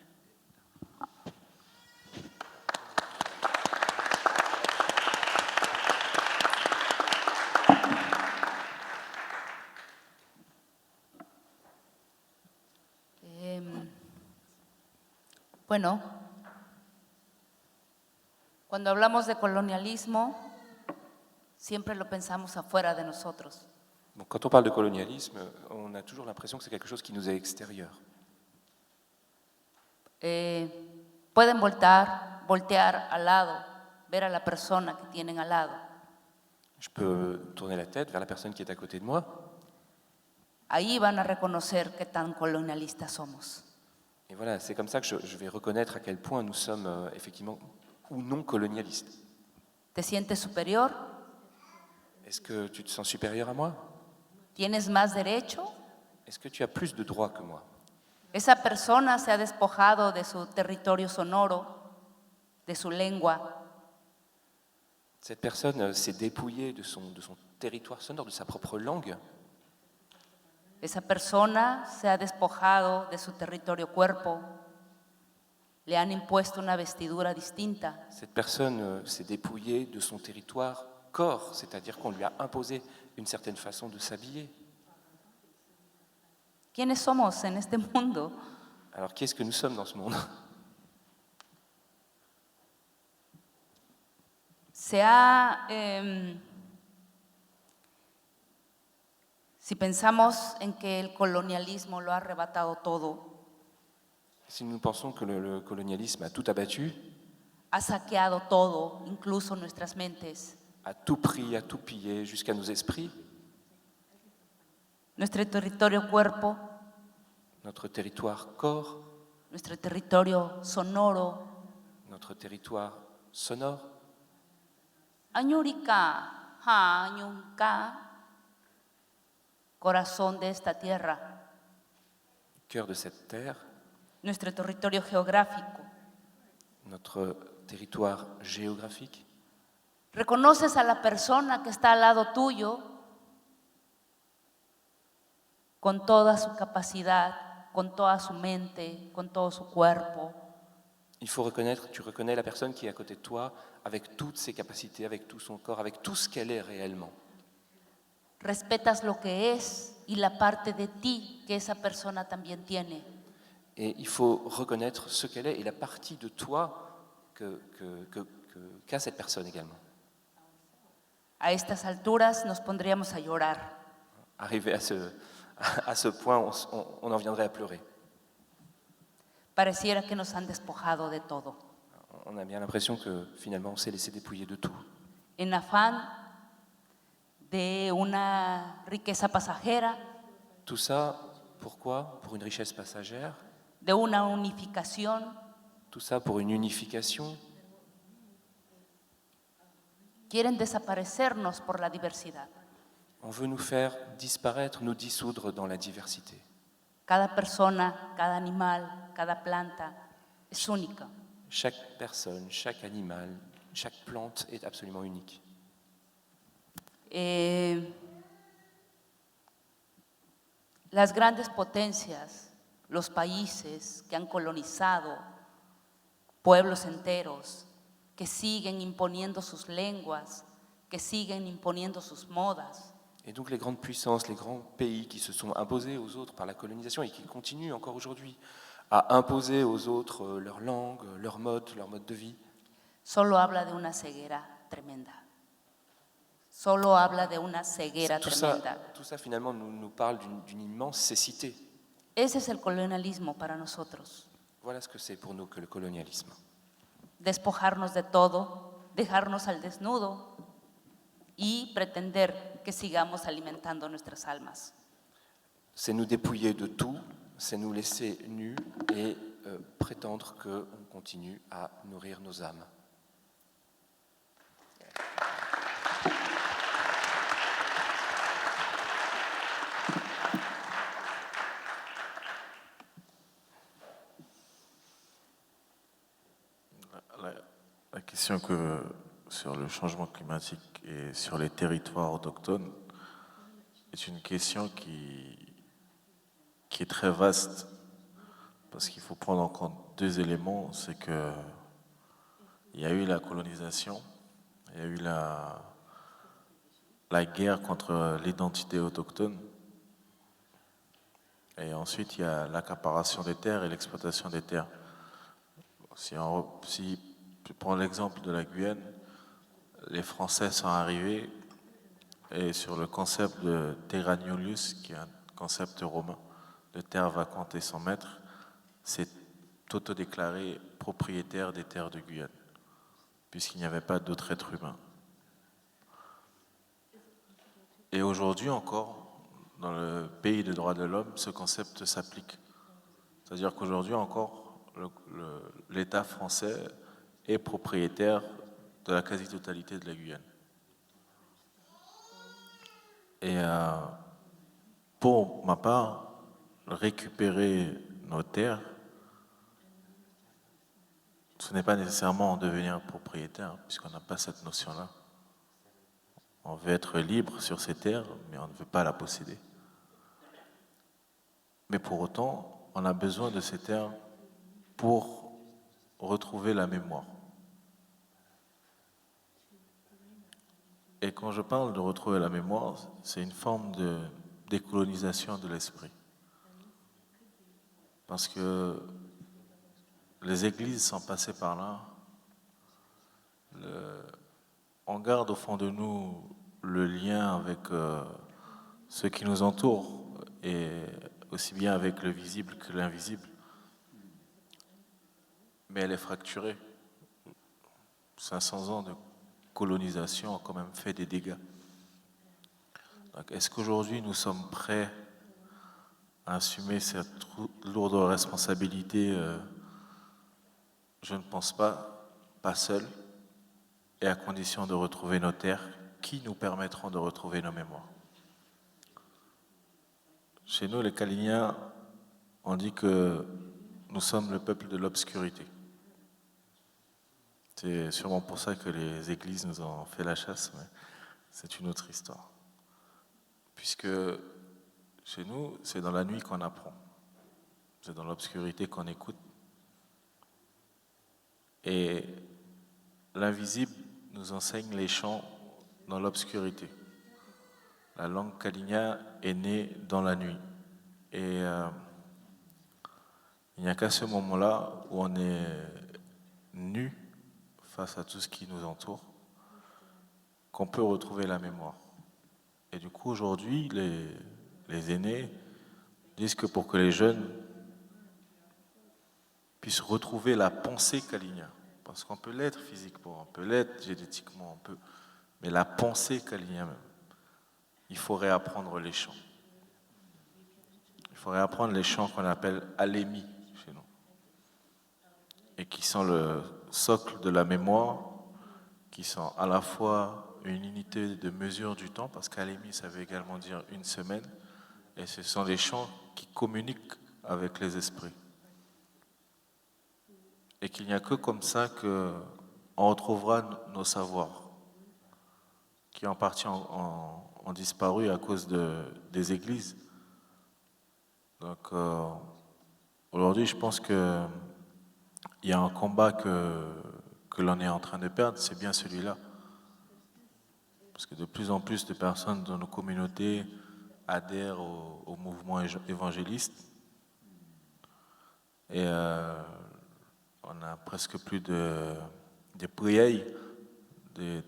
Bueno, cuando hablamos de colonialismo, siempre lo pensamos afuera de nosotros. Donc, quand on parle de colonialisme, on a toujours l'impression que c'est quelque chose qui nous est extérieur. Pueden voltear al lado, ver a la persona que tienen al lado. Je peux tourner la tête vers la personne qui est à côté de moi, Ahí van a reconocer qué tan colonialistas somos. et voilà, c'est comme ça que je vais reconnaître à quel point nous sommes effectivement ou non colonialistes. ¿Te sientes superior? Est-ce que tu te sens supérieur à moi? ¿Tienes más derecho? Est-ce que tu as plus de droits que moi? Esa persona se ha despojado de su territorio sonoro, de su lengua, Cette personne s'est dépouillée de son territoire sonore, de sa propre langue. esa persona se ha despojado de su territorio cuerpo, le han impuesto una vestidura distinta. Cette personne s'est dépouillée de son territoire corps, c'est-à-dire qu'on lui a imposé une certaine façon de s'habiller. ¿Quiénes somos en este mundo? Alors qu'est-ce que nous sommes dans ce monde? Si pensamos en que el colonialismo lo ha arrebatado todo, Si nous pensons que le colonialisme a tout abattu, ha saqueado todo, incluso nuestras mentes, a tout pris, a tout pillé, jusqu'à nos esprits, nuestro territorio cuerpo, notre territoire corps, nuestro territorio sonoro, notre territoire sonore, Añurika, Añunka, corazón de esta tierra, cœur de cette terre, nuestro territorio geográfico. notre territoire géographique. Reconoces a la persona que está al lado tuyo con toda su capacidad, con toda su mente, con todo su cuerpo. Il faut reconnaître, tu reconnais la personne qui est à côté de toi avec toutes ses capacités, avec tout son corps, avec tout ce qu'elle est réellement. Respetas lo que es y la parte de ti que esa persona también tiene. Et il faut reconnaître ce qu'elle est et la partie de toi qu'a cette personne également. A estas alturas nos pondríamos a llorar. Arrivé à ce point, on en viendrait à pleurer. Pareciera que nos han despojado de todo. On a bien l'impression que finalement on s'est laissé dépouiller de tout. En afán de una riqueza pasajera, Tout ça, pourquoi? Pour une richesse passagère. de una unificación, Tout ça pour une unification. quieren desaparecernos por la diversidad. On veut nous faire disparaître, nous dissoudre dans la diversité. Cada persona, cada animal, cada planta es única. Chaque personne, chaque animal, chaque plante est absolument unique. las grandes potencias, los países que han colonizado pueblos enteros, que siguen imponiendo sus lenguas, que siguen imponiendo sus modas. Et donc les grandes puissances, les grands pays qui se sont imposés aux autres par la colonisation et qui continuent encore aujourd'hui à imposer aux autres leur langue, leur mode de vie, Solo habla de una ceguera tremenda. Solo habla de una ceguera tout tremenda. ça finalement nous parle d'une immense cécité. Ese es el colonialismo para nosotros. Voilà ce que c'est pour nous que le colonialisme. Despojarnos de todo, dejarnos al desnudo y pretender que sigamos alimentando nuestras almas. C'est nous dépouiller de tout, c'est nous laisser nus et prétendre qu'on continue à nourrir nos âmes. La question que sur le changement climatique et sur les territoires autochtones est une question qui est très vaste parce qu'il faut prendre en compte deux éléments. C'est que il y a eu la colonisation, il y a eu la guerre contre l'identité autochtone et ensuite il y a l'accaparation des terres et l'exploitation des terres. Si je prends l'exemple de la Guyane, les Français sont arrivés et sur le concept de terra nullius, qui est un concept romain de terre vacante et sans maître, c'est autodéclaré propriétaire des terres de Guyane, puisqu'il n'y avait pas d'autres êtres humains. Et aujourd'hui encore, dans le pays des droits de l'homme, ce concept s'applique. C'est-à-dire qu'aujourd'hui encore, l'État français est propriétaire de la quasi-totalité de la Guyane. Et pour ma part, récupérer nos terres, ce n'est pas nécessairement en devenir propriétaire, puisqu'on n'a pas cette notion-là. On veut être libre sur ces terres, mais on ne veut pas la posséder. Mais pour autant, on a besoin de ces terres pour retrouver la mémoire. Et quand je parle de retrouver la mémoire, c'est une forme de décolonisation de l'esprit. Parce que les églises sont passées par là. On garde au fond de nous le lien avec ceux qui nous entourent, et aussi bien avec le visible que l'invisible. Mais elle est fracturée. 500 ans de colonisation ont quand même fait des dégâts. Donc, est-ce qu'aujourd'hui nous sommes prêts à assumer cette lourde responsabilité? Je ne pense pas, pas seul, et à condition de retrouver nos terres qui nous permettront de retrouver nos mémoires. Chez nous, les Kaliniens, on dit que nous sommes le peuple de l'obscurité. C'est sûrement pour ça que les églises nous ont fait la chasse, mais c'est une autre histoire. Puisque chez nous, c'est dans la nuit qu'on apprend. C'est dans l'obscurité qu'on écoute. Et l'invisible nous enseigne les chants dans l'obscurité. La langue kalinia est née dans la nuit. Et il n'y a qu'à ce moment-là où on est nu face à tout ce qui nous entoure, qu'on peut retrouver la mémoire. Et du coup, aujourd'hui, les aînés disent que pour que les jeunes puissent retrouver la pensée kalinia, parce qu'on peut l'être physiquement, on peut l'être génétiquement, mais la pensée kalinia même, il faut réapprendre les chants. Il faut réapprendre les chants qu'on appelle alémi chez nous, et qui sont le socle de la mémoire, qui sont à la fois une unité de mesure du temps, parce qu'alémi, ça veut également dire une semaine, et ce sont des chants qui communiquent avec les esprits. Et qu'il n'y a que comme ça qu'on retrouvera nos savoirs, qui en partie ont disparu à cause des églises. Donc aujourd'hui, je pense qu'il y a un combat que l'on est en train de perdre, c'est bien celui-là. Parce que de plus en plus de personnes dans nos communautés adhèrent au mouvement évangéliste. Et on a presque plus de prières, de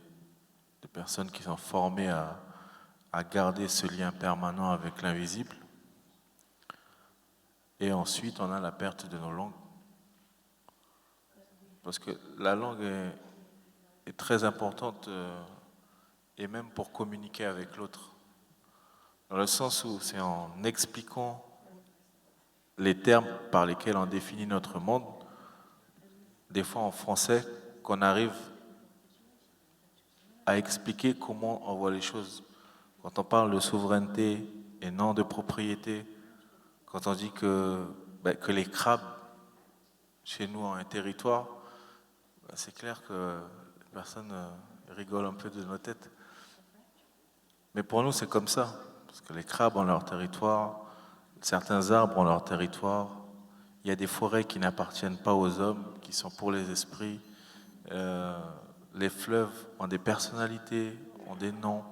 personnes qui sont formées à garder ce lien permanent avec l'invisible. Et ensuite, on a la perte de nos langues. Parce que la langue est très importante, et même pour communiquer avec l'autre. Dans le sens où c'est en expliquant les termes par lesquels on définit notre monde, des fois en français, qu'on arrive à expliquer comment on voit les choses. Quand on parle de souveraineté et non de propriété, quand on dit que les crabes, chez nous, ont un territoire, c'est clair que les personnes rigolent un peu de nos têtes. Mais pour nous, c'est comme ça. Parce que les crabes ont leur territoire, certains arbres ont leur territoire, il y a des forêts qui n'appartiennent pas aux hommes, qui sont pour les esprits. Les fleuves ont des personnalités, ont des noms,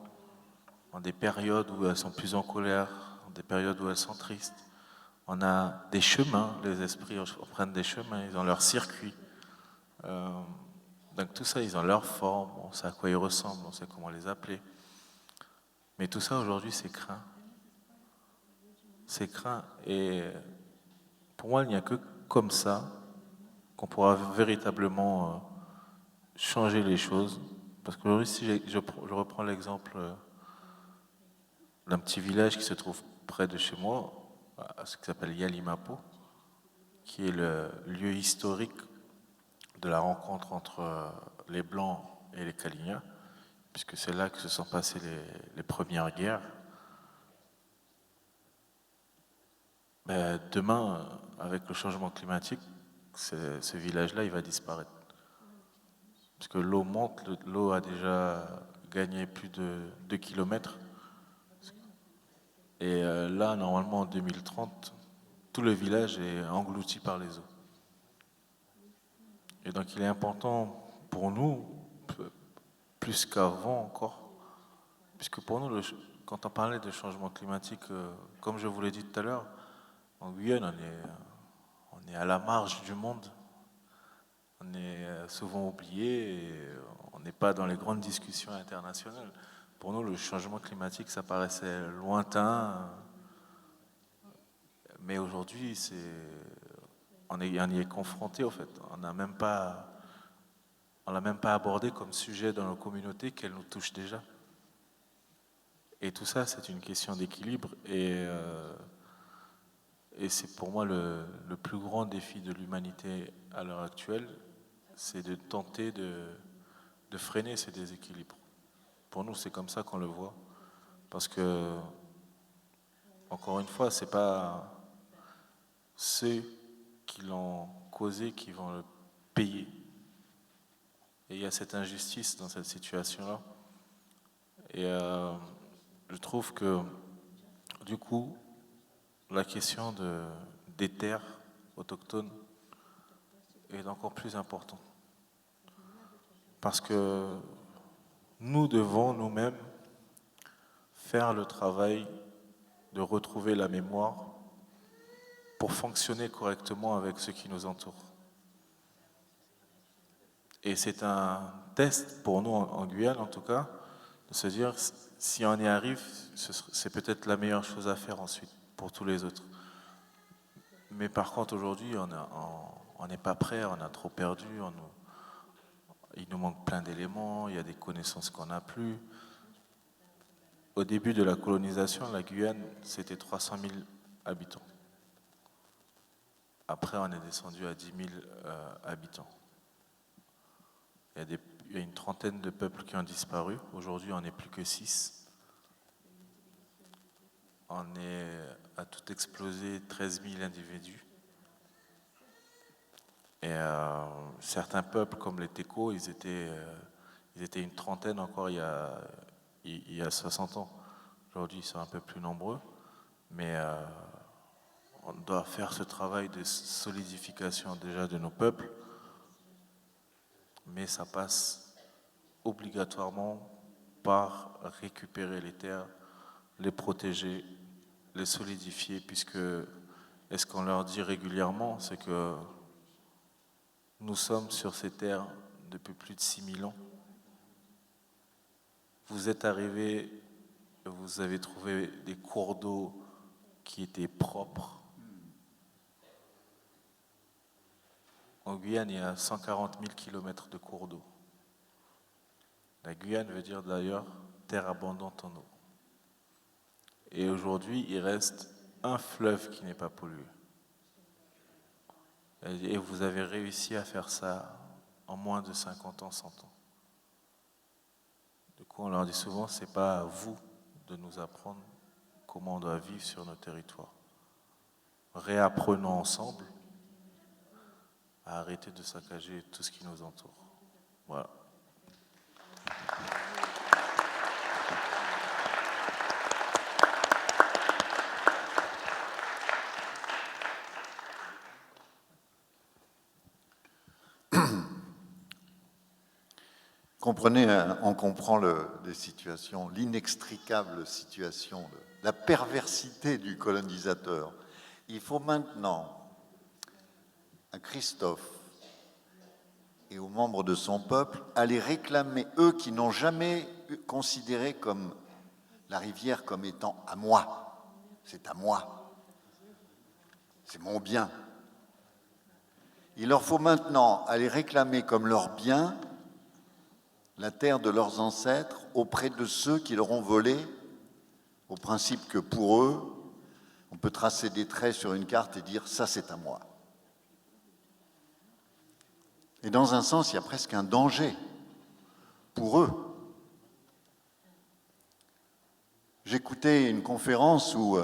ont des périodes où elles sont plus en colère, ont des périodes où elles sont tristes. On a des chemins, les esprits prennent des chemins, ils ont leur circuit. Donc tout ça, ils ont leur forme, on sait à quoi ils ressemblent, on sait comment les appeler. Mais tout ça, aujourd'hui, c'est craint. C'est craint. Et pour moi, il n'y a que comme ça qu'on pourra véritablement changer les choses. Parce qu'aujourd'hui, si je reprends l'exemple d'un petit village qui se trouve près de chez moi, ce qui s'appelle Yalimapo, qui est le lieu historique de la rencontre entre les Blancs et les Kali'na, puisque c'est là que se sont passées les premières guerres. Demain, avec le changement climatique, ce village-là, il va disparaître. Parce que l'eau monte, l'eau a déjà gagné plus de 2 kilomètres. Et là, normalement, en 2030, tout le village est englouti par les eaux. Et donc, il est important pour nous, plus qu'avant encore, puisque pour nous, quand on parlait de changement climatique, comme je vous l'ai dit tout à l'heure, en Guyane, on est à la marge du monde. On est souvent oublié et on n'est pas dans les grandes discussions internationales. Pour nous, le changement climatique, ça paraissait lointain, mais aujourd'hui, on y est confronté, en fait. On l'a même pas abordé comme sujet dans nos communautés qu'elle nous touche déjà. Et tout ça, c'est une question d'équilibre et c'est pour moi le plus grand défi de l'humanité à l'heure actuelle, c'est de tenter de freiner ces déséquilibres. Pour nous, c'est comme ça qu'on le voit. Parce que, encore une fois, ce n'est pas ceux qui l'ont causé qui vont le payer. Et il y a cette injustice dans cette situation-là. Et je trouve que, du coup, la question des terres autochtones est encore plus importante. Parce que nous devons nous-mêmes faire le travail de retrouver la mémoire pour fonctionner correctement avec ce qui nous entoure. Et c'est un test pour nous en Guyane, en tout cas, de se dire, si on y arrive, c'est peut-être la meilleure chose à faire ensuite pour tous les autres. Mais par contre, aujourd'hui, on n'est pas prêt, on a trop perdu, il nous manque plein d'éléments, il y a des connaissances qu'on n'a plus. Au début de la colonisation, la Guyane, c'était 300 000 habitants. Après, on est descendu à 10 000 habitants. Il y a une trentaine de peuples qui ont disparu. Aujourd'hui, on n'est plus que 6. On est à tout exploser 13 000 individus. Et certains peuples, comme les Téco, ils étaient une trentaine encore il y a 60 ans. Aujourd'hui, ils sont un peu plus nombreux. Mais on doit faire ce travail de solidification déjà de nos peuples, mais ça passe obligatoirement par récupérer les terres, les protéger, les solidifier, puisque, et ce qu'on leur dit régulièrement, c'est que nous sommes sur ces terres depuis plus de 6000 ans. Vous êtes arrivés, vous avez trouvé des cours d'eau qui étaient propres. En Guyane, il y a 140 000 km de cours d'eau. La Guyane veut dire d'ailleurs terre abondante en eau. Et aujourd'hui, il reste un fleuve qui n'est pas pollué. Et vous avez réussi à faire ça en moins de 50 ans, 100 ans. Du coup, on leur dit souvent, ce n'est pas à vous de nous apprendre comment on doit vivre sur nos territoires. Réapprenons ensemble à arrêter de saccager tout ce qui nous entoure. Voilà. Comprenez, on comprend les situations, l'inextricable situation, la perversité du colonisateur. Il faut maintenant à Christophe et aux membres de son peuple aller réclamer, eux qui n'ont jamais considéré comme la rivière comme étant à moi. C'est à moi. C'est mon bien. Il leur faut maintenant aller réclamer comme leur bien la terre de leurs ancêtres auprès de ceux qui leur ont volé, au principe que pour eux, on peut tracer des traits sur une carte et dire « ça c'est à moi ». Et dans un sens, il y a presque un danger pour eux. J'écoutais une conférence où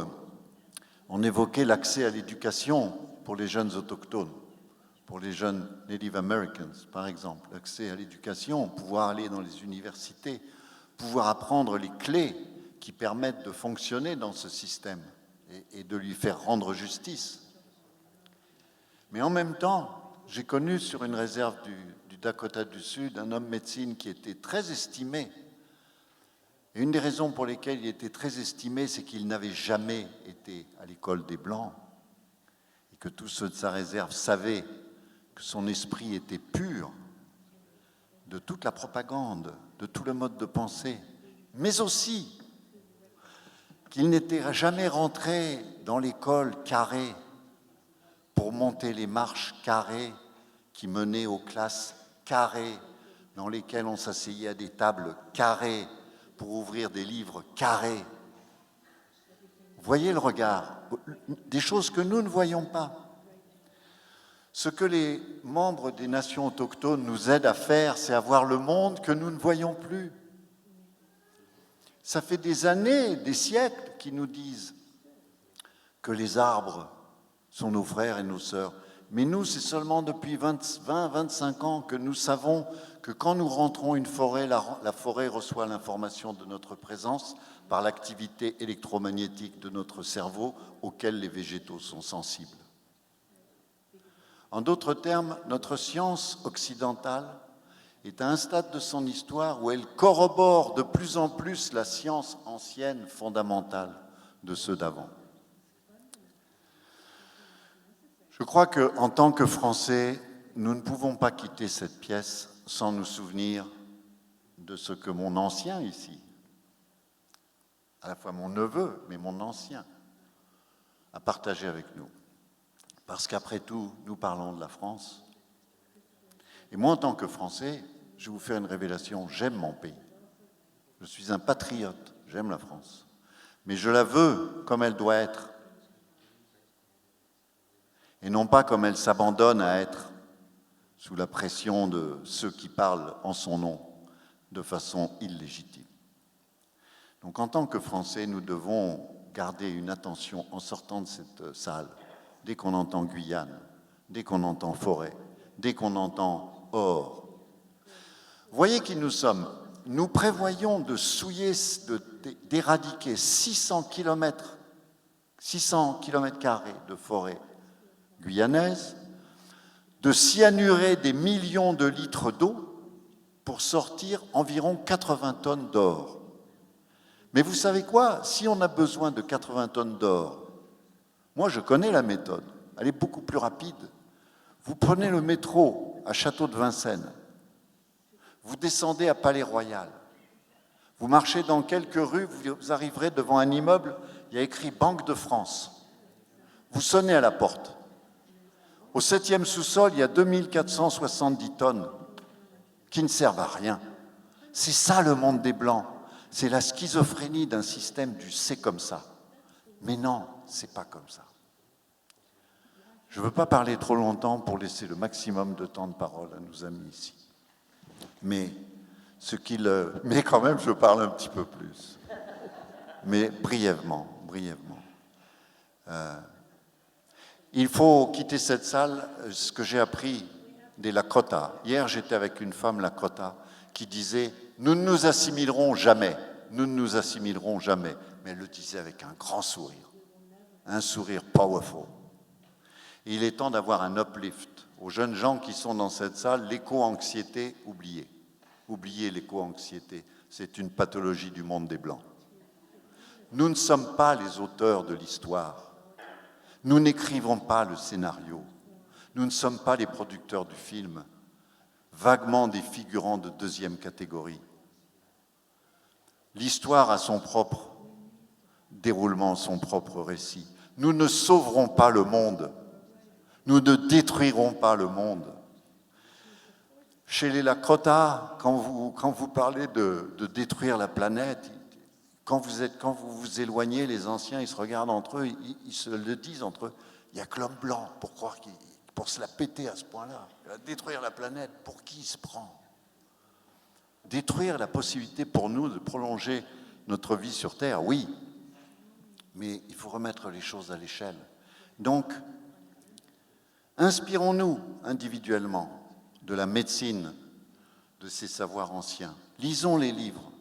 on évoquait l'accès à l'éducation pour les jeunes autochtones, pour les jeunes Native Americans, par exemple, l'accès à l'éducation, pouvoir aller dans les universités, pouvoir apprendre les clés qui permettent de fonctionner dans ce système et de lui faire rendre justice. Mais en même temps, j'ai connu sur une réserve du Dakota du Sud un homme médecine qui était très estimé. Et une des raisons pour lesquelles il était très estimé, c'est qu'il n'avait jamais été à l'école des Blancs et que tous ceux de sa réserve savaient que son esprit était pur de toute la propagande, de tout le mode de pensée, mais aussi qu'il n'était jamais rentré dans l'école carrée pour monter les marches carrées qui menaient aux classes carrées dans lesquelles on s'asseyait à des tables carrées pour ouvrir des livres carrés. Voyez le regard, des choses que nous ne voyons pas. Ce que les membres des nations autochtones nous aident à faire, c'est à voir le monde que nous ne voyons plus. Ça fait des années, des siècles qu'ils nous disent que les arbres sont nos frères et nos sœurs. Mais nous, c'est seulement depuis 20-25 ans que nous savons que quand nous rentrons une forêt, la forêt reçoit l'information de notre présence par l'activité électromagnétique de notre cerveau auquel les végétaux sont sensibles. En d'autres termes, notre science occidentale est à un stade de son histoire où elle corrobore de plus en plus la science ancienne fondamentale de ceux d'avant. Je crois qu'en tant que Français, nous ne pouvons pas quitter cette pièce sans nous souvenir de ce que mon ancien ici, à la fois mon neveu, mais mon ancien, a partagé avec nous. Parce qu'après tout, nous parlons de la France. Et moi, en tant que Français, je vais vous faire une révélation, j'aime mon pays. Je suis un patriote, j'aime la France. Mais je la veux comme elle doit être. Et non pas comme elle s'abandonne à être sous la pression de ceux qui parlent en son nom de façon illégitime. Donc en tant que Français, nous devons garder une attention en sortant de cette salle. Dès qu'on entend Guyane, dès qu'on entend forêt, dès qu'on entend or. Voyez qui nous sommes. Nous prévoyons de souiller, d'éradiquer 600 kilomètres 600 km² de forêt guyanaise, de cyanurer des millions de litres d'eau pour sortir environ 80 tonnes d'or. Mais vous savez quoi? Si on a besoin de 80 tonnes d'or, moi je connais la méthode, elle est beaucoup plus rapide. Vous prenez le métro à Château de Vincennes, vous descendez à Palais-Royal, vous marchez dans quelques rues, vous arriverez devant un immeuble, il y a écrit Banque de France. Vous sonnez à la porte. Au 7e sous-sol, il y a 2470 tonnes qui ne servent à rien. C'est ça le monde des Blancs. C'est la schizophrénie d'un système du c'est comme ça. Mais non, c'est pas comme ça. Je ne veux pas parler trop longtemps pour laisser le maximum de temps de parole à nos amis ici. Mais quand même, je parle un petit peu plus. Mais brièvement. Il faut quitter cette salle, ce que j'ai appris des Lakota. Hier, j'étais avec une femme Lakota qui disait « Nous ne nous assimilerons jamais, nous ne nous assimilerons jamais ». Mais elle le disait avec un grand sourire, un sourire powerful. Et il est temps d'avoir un uplift. Aux jeunes gens qui sont dans cette salle, l'éco-anxiété, oubliez. Oubliez l'éco-anxiété, c'est une pathologie du monde des Blancs. Nous ne sommes pas les auteurs de l'histoire. Nous n'écrivons pas le scénario. Nous ne sommes pas les producteurs du film, vaguement des figurants de deuxième catégorie. L'histoire a son propre déroulement, son propre récit. Nous ne sauverons pas le monde. Nous ne détruirons pas le monde. Chez les Lakota, quand vous parlez de détruire la planète, quand vous vous éloignez, les anciens, ils se regardent entre eux, ils se le disent entre eux. Il n'y a que l'homme blanc pour se la péter à ce point-là. Détruire la planète, pour qui il se prend? Détruire la possibilité pour nous de prolonger notre vie sur Terre, oui. Mais il faut remettre les choses à l'échelle. Donc, inspirons-nous individuellement de la médecine de ces savoirs anciens. Lisons les livres.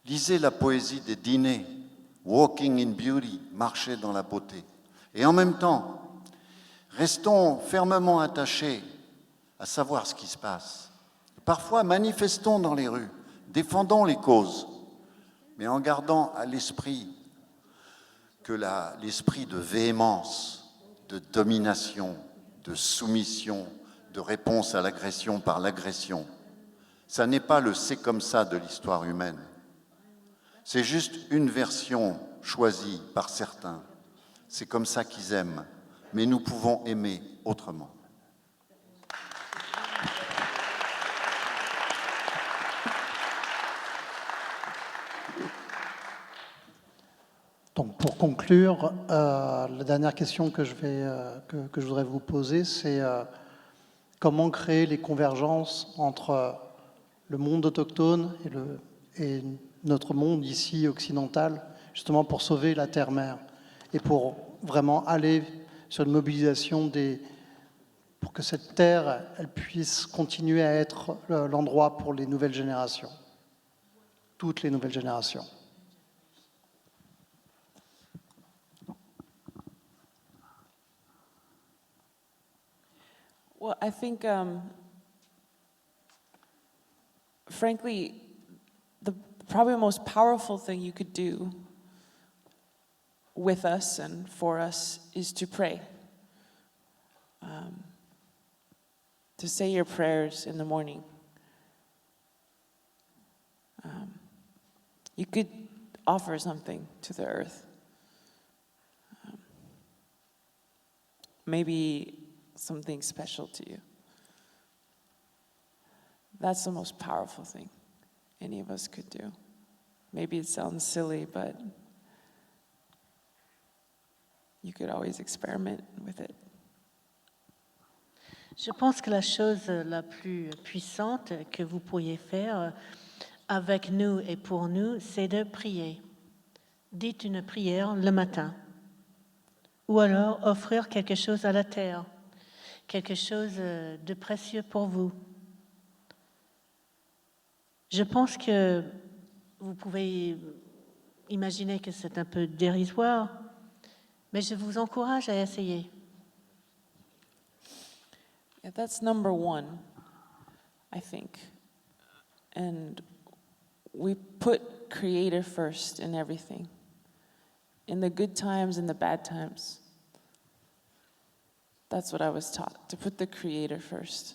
Lisez la poésie des dîners, Walking in Beauty, marcher dans la beauté. Et en même temps, restons fermement attachés à savoir ce qui se passe. Parfois, manifestons dans les rues, défendons les causes, mais en gardant à l'esprit que l'esprit de véhémence, de domination, de soumission, de réponse à l'agression par l'agression, ça n'est pas le c'est comme ça de l'histoire humaine. C'est juste une version choisie par certains. C'est comme ça qu'ils aiment, mais nous pouvons aimer autrement. Donc pour conclure, la dernière question que je voudrais vous poser, c'est comment créer les convergences entre le monde autochtone et notre monde ici occidental, justement pour sauver la terre-mère et pour vraiment aller sur une mobilisation pour que cette terre, elle puisse continuer à être l'endroit pour les nouvelles générations, toutes les nouvelles générations. Well, I think, frankly, the probably most powerful thing you could do with us and for us is to pray. To say your prayers in the morning. You could offer something to the earth. Maybe something special to you. That's the most powerful thing any of us could do. Maybe it sounds silly, but you could always experiment with it. Je pense que la chose la plus puissante que vous pourriez faire avec nous et pour nous, c'est de prier. Dites une prière le matin. Ou alors offrir quelque chose à la terre, quelque chose de précieux pour vous. Je pense que vous pouvez imaginer que c'est un peu dérisoire, Mais je vous encourage à essayer. Yeah, that's number one, I think. And we put Creator first in everything, in the good times and the bad times. That's what I was taught, to put the Creator first.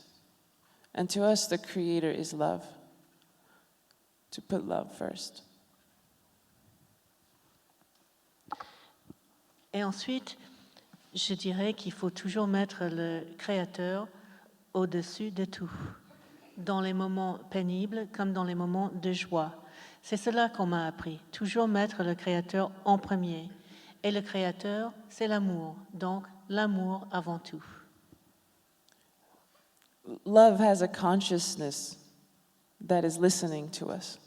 And to us, the Creator is love, to put love first. Et ensuite, je dirais qu'il faut toujours mettre le Créateur au-dessus de tout, dans les moments pénibles comme dans les moments de joie. C'est cela qu'on m'a appris, toujours mettre le Créateur en premier. Et le Créateur, c'est l'amour, donc l'amour avant tout. Love has a consciousness that is listening to us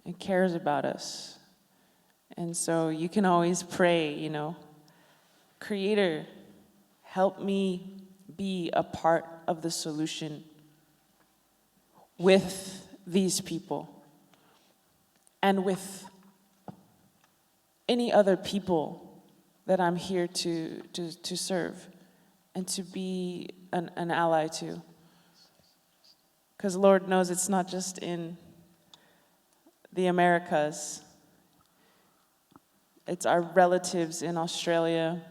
and cares about us. And so you can always pray, you know, Creator, help me be a part of the solution with these people and with any other people that I'm here to serve and to be an ally to. Because Lord knows it's not just in the Americas. It's our relatives in Australia.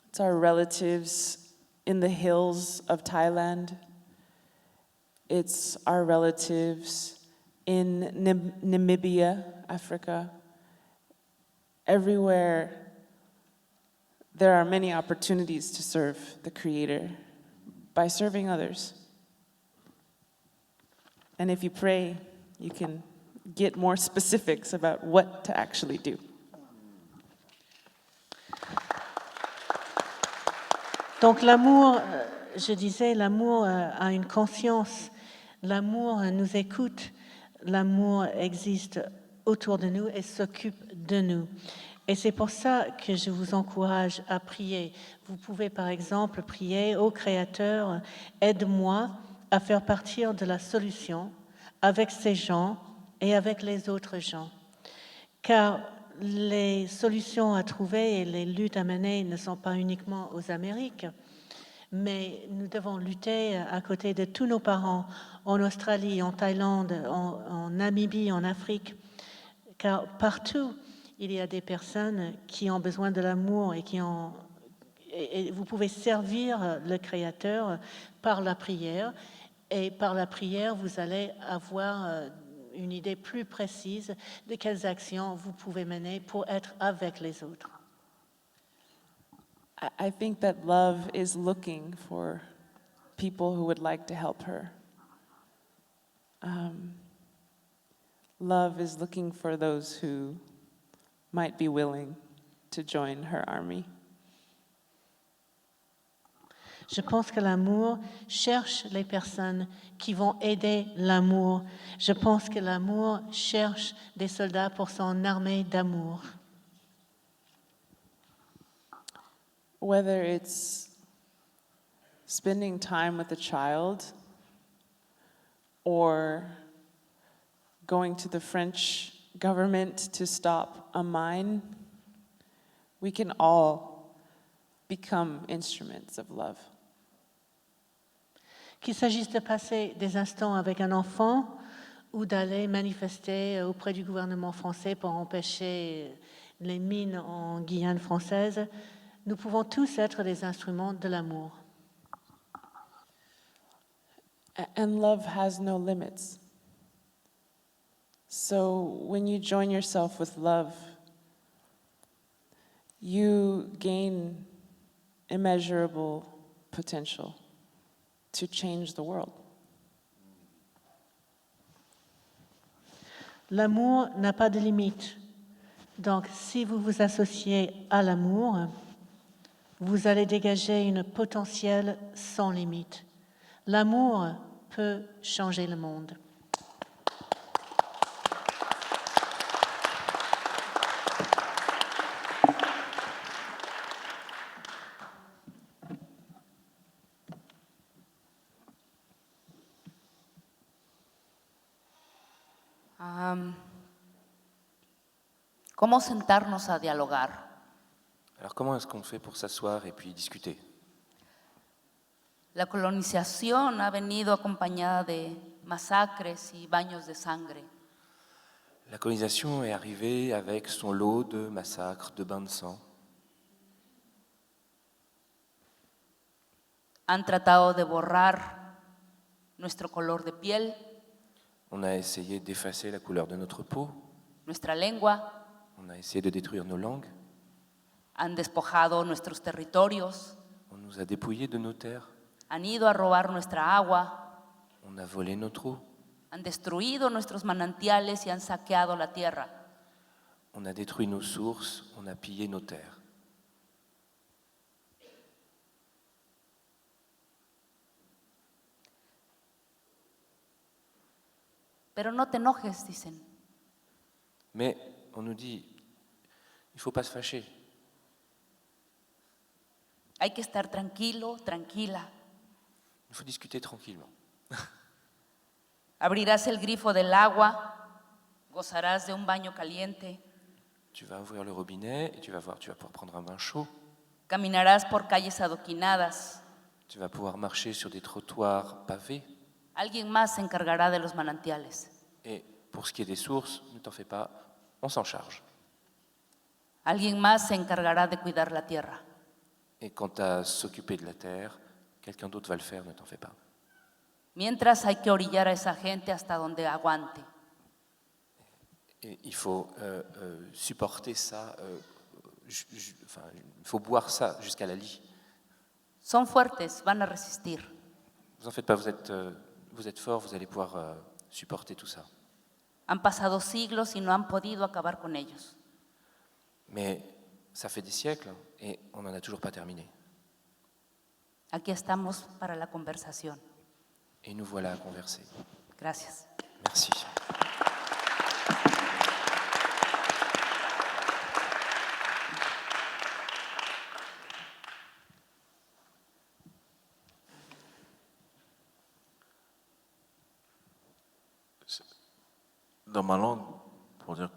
It's our relatives in the hills of Thailand. It's our relatives in Namibia, Africa. Everywhere there are many opportunities to serve the Creator by serving others. And if you pray, you can get more specifics about what to actually do. Donc l'amour, je disais, l'amour a une conscience, l'amour nous écoute, l'amour existe autour de nous et s'occupe de nous. Et c'est pour ça que je vous encourage à prier. Vous pouvez par exemple prier au Créateur, aide-moi à faire partir de la solution avec ces gens et avec les autres gens. Car les solutions à trouver et les luttes à mener ne sont pas uniquement aux Amériques, mais nous devons lutter à côté de tous nos parents en Australie, en Thaïlande, en Namibie, en Afrique, car partout il y a des personnes qui ont besoin de l'amour et vous pouvez servir le Créateur par la prière, et par la prière vous allez avoir une idée plus précise de quelles actions vous pouvez mener pour être avec les autres. I think that love is looking for people who would like to help her. Love is looking for those who might be willing to join her army. Je pense que l'amour cherche les personnes qui vont aider l'amour. Je pense que l'amour cherche des soldats pour son armée d'amour. Whether it's spending time with a child or going to the French government to stop a mine, we can all become instruments of love. Qu'il s'agisse de passer des instants avec un enfant ou d'aller manifester auprès du gouvernement français pour empêcher les mines en Guyane française, nous pouvons tous être des instruments de l'amour. And love has no limits. So when you join yourself with love, you gain immeasurable potential to change the world. L'amour n'a pas de limite. Donc, si vous vous associez à l'amour, vous allez dégager une potentiel sans limite. L'amour peut changer le monde. ¿Cómo sentarnos a dialogar? Alors comment est-ce qu'on fait pour s'asseoir et puis discuter? La colonización ha venido acompañada de masacres y baños de sangre. La colonisation est arrivée avec son lot de massacres, de bains de sang. Han tratado de borrar nuestro color de piel, On a essayé d'effacer la couleur de notre peau, nuestra lengua, on a essayé de détruire nos langues, han despojado nuestros territorios, on nous a dépouillés de nos terres, han ido a robar nuestra agua, on a volé notre eau, han destruido nuestros manantiales y han saqueado la tierra. on a détruit nos sources, on a pillé nos terres. Pero no te enojes, dicen. Mais on nous dit, il ne faut pas se fâcher, Hay que estar tranquilo, tranquila. il faut discuter tranquillement. Abrirás el grifo del agua, gozarás de un baño caliente, Tu vas ouvrir le robinet et tu vas voir, tu vas pouvoir prendre un bain chaud, caminarás por calles adoquinadas. tu vas pouvoir marcher sur des trottoirs pavés. Alguien más se encargará de los manantiales. Et pour ce qui est des sources, ne t'en fais pas, on s'en charge. Alguien más se encargará de cuidar la tierra. Et quant à s'occuper de la terre, quelqu'un d'autre va le faire, ne t'en fais pas. Mientras hay que orillar a esa gente hasta donde aguante. Et il faut supporter ça, enfin, il faut boire ça jusqu'à la lie. Son fuertes, van a resistir. Vous en faites pas, vous êtes forts, vous allez pouvoir supporter tout ça. Han pasado siglos y no han podido acabar con ellos. Mais ça fait des siècles et on n'en a toujours pas terminé. Aquí estamos para la conversación. Et nous voilà à converser. Gracias. Merci. Dans ma langue, pour dire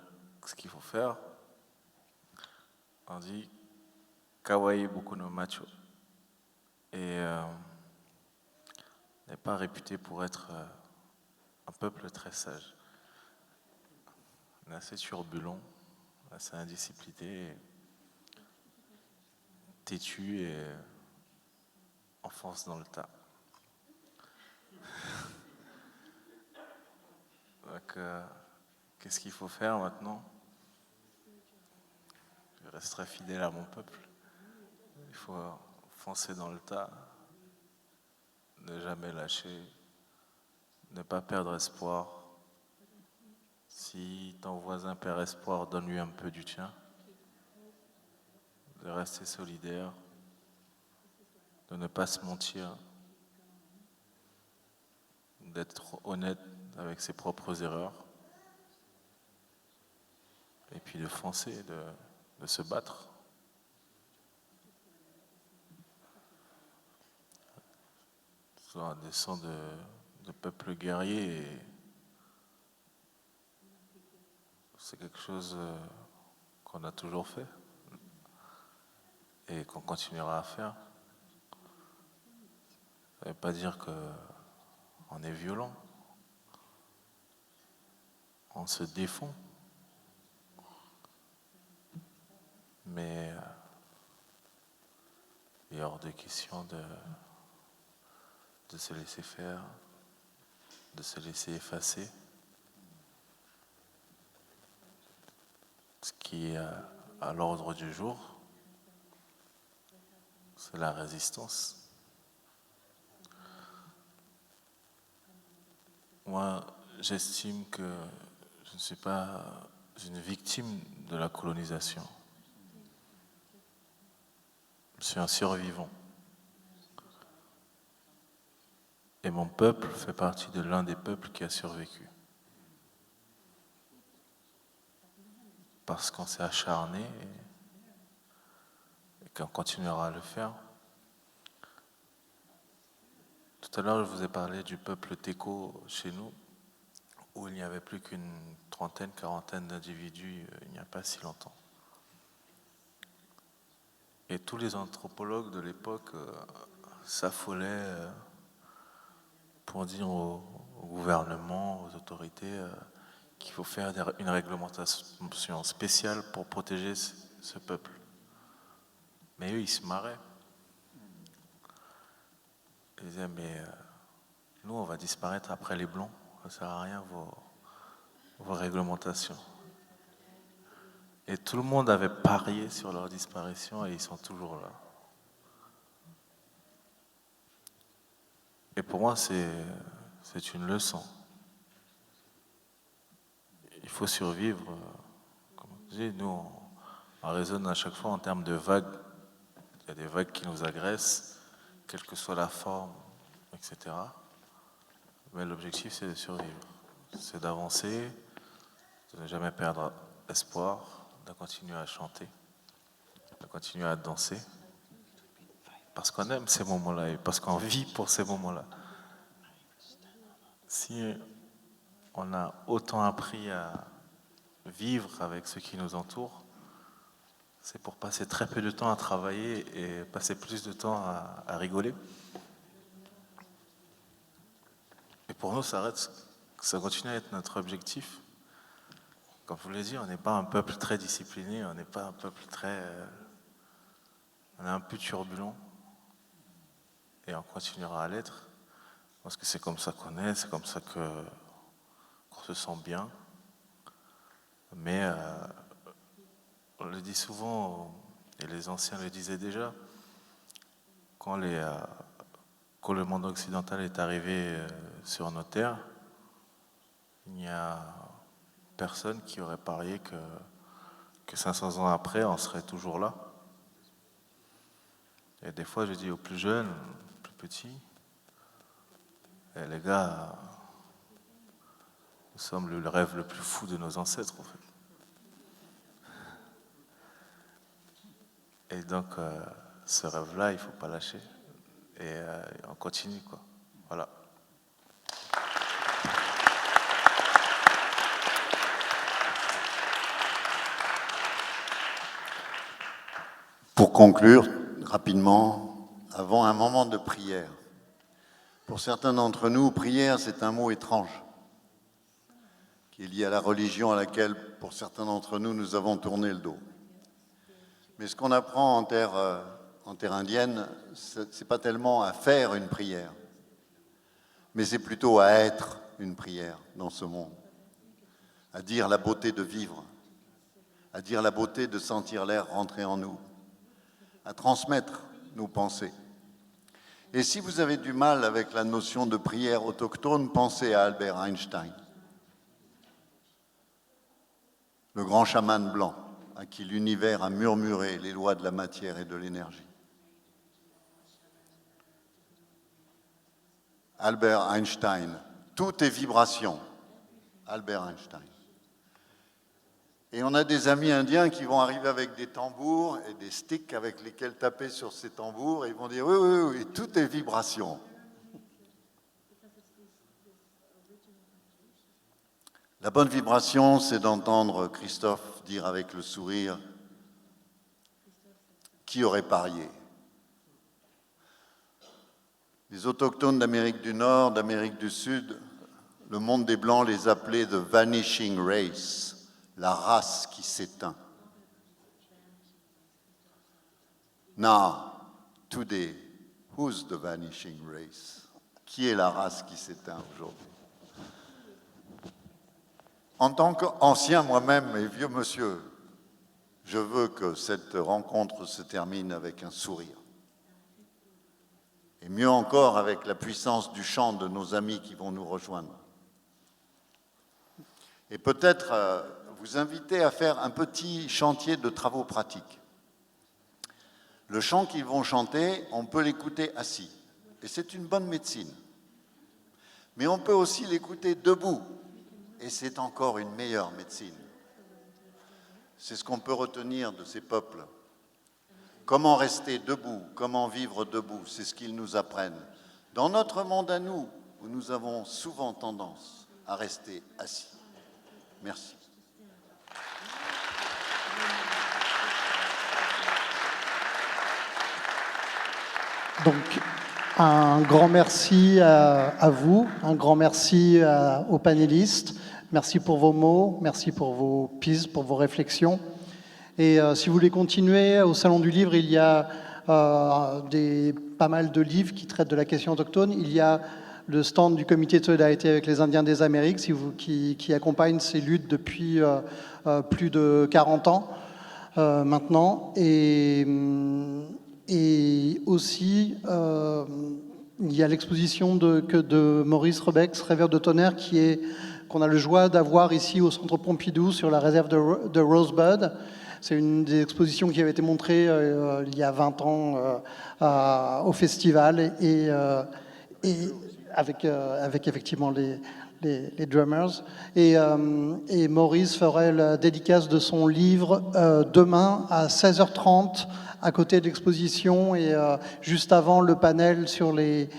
ce qu'il faut faire, on dit kawaii beaucoup no macho. Et n'est pas réputé pour être un peuple très sage. On est assez turbulent, assez indiscipliné, têtu et enfonce dans le tas. Donc, qu'est-ce qu'il faut faire maintenant? Je resterai fidèle à mon peuple. Il faut foncer dans le tas, ne jamais lâcher, ne pas perdre espoir. Si ton voisin perd espoir, donne-lui un peu du tien. De rester solidaire, de ne pas se mentir, d'être honnête avec ses propres erreurs, et puis de foncer, de se battre. Soit un descend de peuples guerriers, et c'est quelque chose qu'on a toujours fait et qu'on continuera à faire. Ça ne veut pas dire qu'on est violent. On se défend. Mais il est hors de question de se laisser faire, de se laisser effacer. Ce qui est à l'ordre du jour, c'est la résistance. Moi, j'estime que je ne suis pas une victime de la colonisation. Je suis un survivant. Et mon peuple fait partie de l'un des peuples qui a survécu. Parce qu'on s'est acharné et qu'on continuera à le faire. Tout à l'heure, je vous ai parlé du peuple Téko chez nous. où il n'y avait plus qu'une trentaine, quarantaine d'individus il n'y a pas si longtemps. Et tous les anthropologues de l'époque s'affolaient pour dire au gouvernement, aux autorités, qu'il faut faire une réglementation spéciale pour protéger ce peuple. Mais eux, ils se marraient. Ils disaient, mais nous, on va disparaître après les Blancs. Ça ne sert à rien, vos réglementations. Et tout le monde avait parié sur leur disparition et ils sont toujours là. Et pour moi, c'est une leçon. Il faut survivre. Comme je dis, nous, on raisonne à chaque fois en termes de vagues. Il y a des vagues qui nous agressent, quelle que soit la forme, etc. Mais l'objectif, c'est de survivre. C'est d'avancer, de ne jamais perdre espoir, de continuer à chanter, de continuer à danser. Parce qu'on aime ces moments-là et parce qu'on vit pour ces moments-là. Si on a autant appris à vivre avec ceux qui nous entourent, c'est pour passer très peu de temps à travailler et passer plus de temps à rigoler. Et pour nous, ça continue à être notre objectif. Comme je vous l'ai dit, on n'est pas un peuple très discipliné, on n'est pas un peuple on est un peu turbulent. Et on continuera à l'être, parce que c'est comme ça qu'on est, c'est comme ça qu'on se sent bien. Mais on le dit souvent, et les anciens le disaient déjà, quand le monde occidental est arrivé sur nos terres, il n'y a personne qui aurait parié que 500 ans après, on serait toujours là. Et des fois, je dis aux plus jeunes, plus petits, eh, les gars, nous sommes le rêve le plus fou de nos ancêtres, en fait. Et donc, ce rêve-là, il ne faut pas lâcher. Et on continue, quoi. Voilà. Pour conclure, rapidement, avant un moment de prière. Pour certains d'entre nous, prière, c'est un mot étrange, qui est lié à la religion à laquelle, pour certains d'entre nous, nous avons tourné le dos. Mais ce qu'on apprend en terre indienne, c'est pas tellement à faire une prière, mais c'est plutôt à être une prière dans ce monde, à dire la beauté de vivre, à dire la beauté de sentir l'air rentrer en nous, à transmettre nos pensées. Et si vous avez du mal avec la notion de prière autochtone, pensez à Albert Einstein, le grand chaman blanc à qui l'univers a murmuré les lois de la matière et de l'énergie. Albert Einstein, tout est vibration. Albert Einstein. Et on a des amis indiens qui vont arriver avec des tambours et des sticks avec lesquels taper sur ces tambours et ils vont dire oui, oui, oui, tout est vibration. La bonne vibration, c'est d'entendre Christophe dire avec le sourire « Qui aurait parié ?» Les autochtones d'Amérique du Nord, d'Amérique du Sud, le monde des Blancs les appelait « the vanishing race », la race qui s'éteint. Now, today, who's the vanishing race? Qui est la race qui s'éteint aujourd'hui? En tant qu'ancien moi-même et vieux monsieur, je veux que cette rencontre se termine avec un sourire. Et mieux encore avec la puissance du chant de nos amis qui vont nous rejoindre. Et peut-être vous inviter à faire un petit chantier de travaux pratiques. Le chant qu'ils vont chanter, on peut l'écouter assis. Et c'est une bonne médecine. Mais on peut aussi l'écouter debout. Et c'est encore une meilleure médecine. C'est ce qu'on peut retenir de ces peuples. Comment rester debout, comment vivre debout, c'est ce qu'ils nous apprennent. Dans notre monde à nous, où nous avons souvent tendance à rester assis. Merci. Donc, un grand merci à vous, un grand merci aux panélistes. Merci pour vos mots, merci pour vos pistes, pour vos réflexions. Et si vous voulez continuer, au Salon du Livre, il y a pas mal de livres qui traitent de la question autochtone. Il y a le stand du Comité de solidarité avec les Indiens des Amériques, qui accompagne ces luttes depuis plus de 40 ans maintenant. Et aussi, il y a l'exposition de Maurice Rebex, Rêveur de tonnerre, qu'on a le joie d'avoir ici au Centre Pompidou sur la réserve de Rosebud. C'est une des expositions qui avait été montrée il y a 20 ans au festival et avec effectivement les drummers. Et Maurice ferait la dédicace de son livre demain à 16h30 à côté de l'exposition et juste avant le panel sur les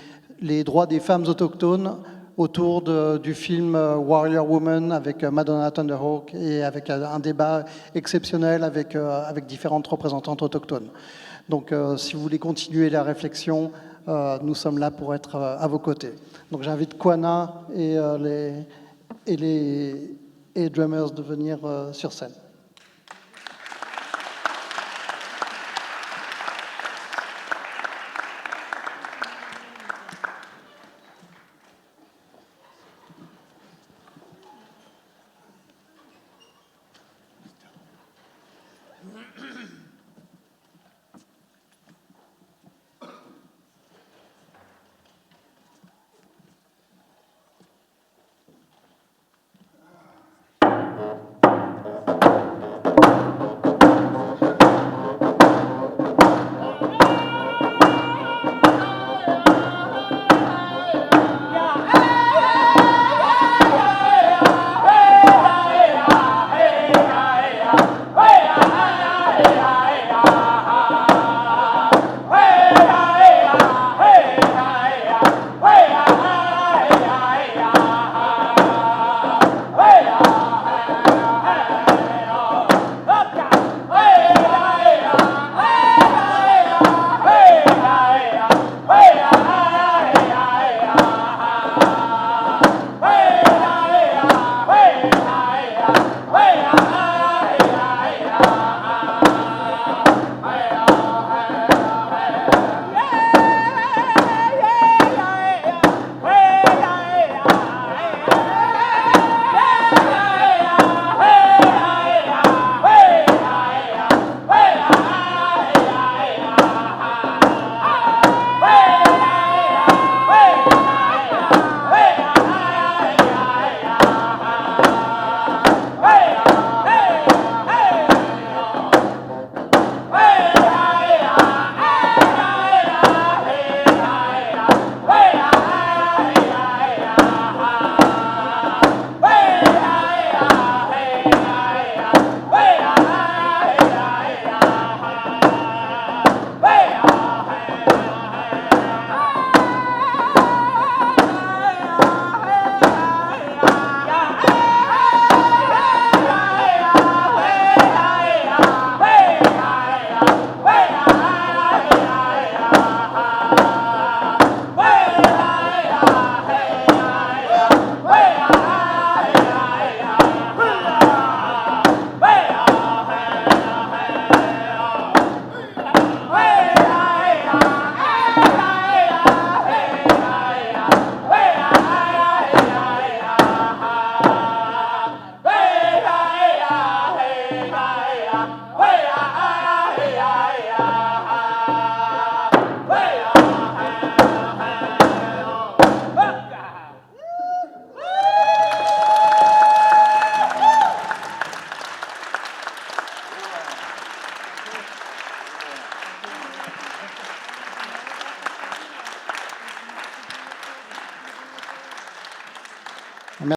droits des femmes autochtones autour du film Warrior Woman avec Madonna Thunderhawk et avec un débat exceptionnel avec différentes représentantes autochtones. Donc si vous voulez continuer la réflexion, nous sommes là pour être à vos côtés. Donc j'invite Kwana et les drummers de venir sur scène.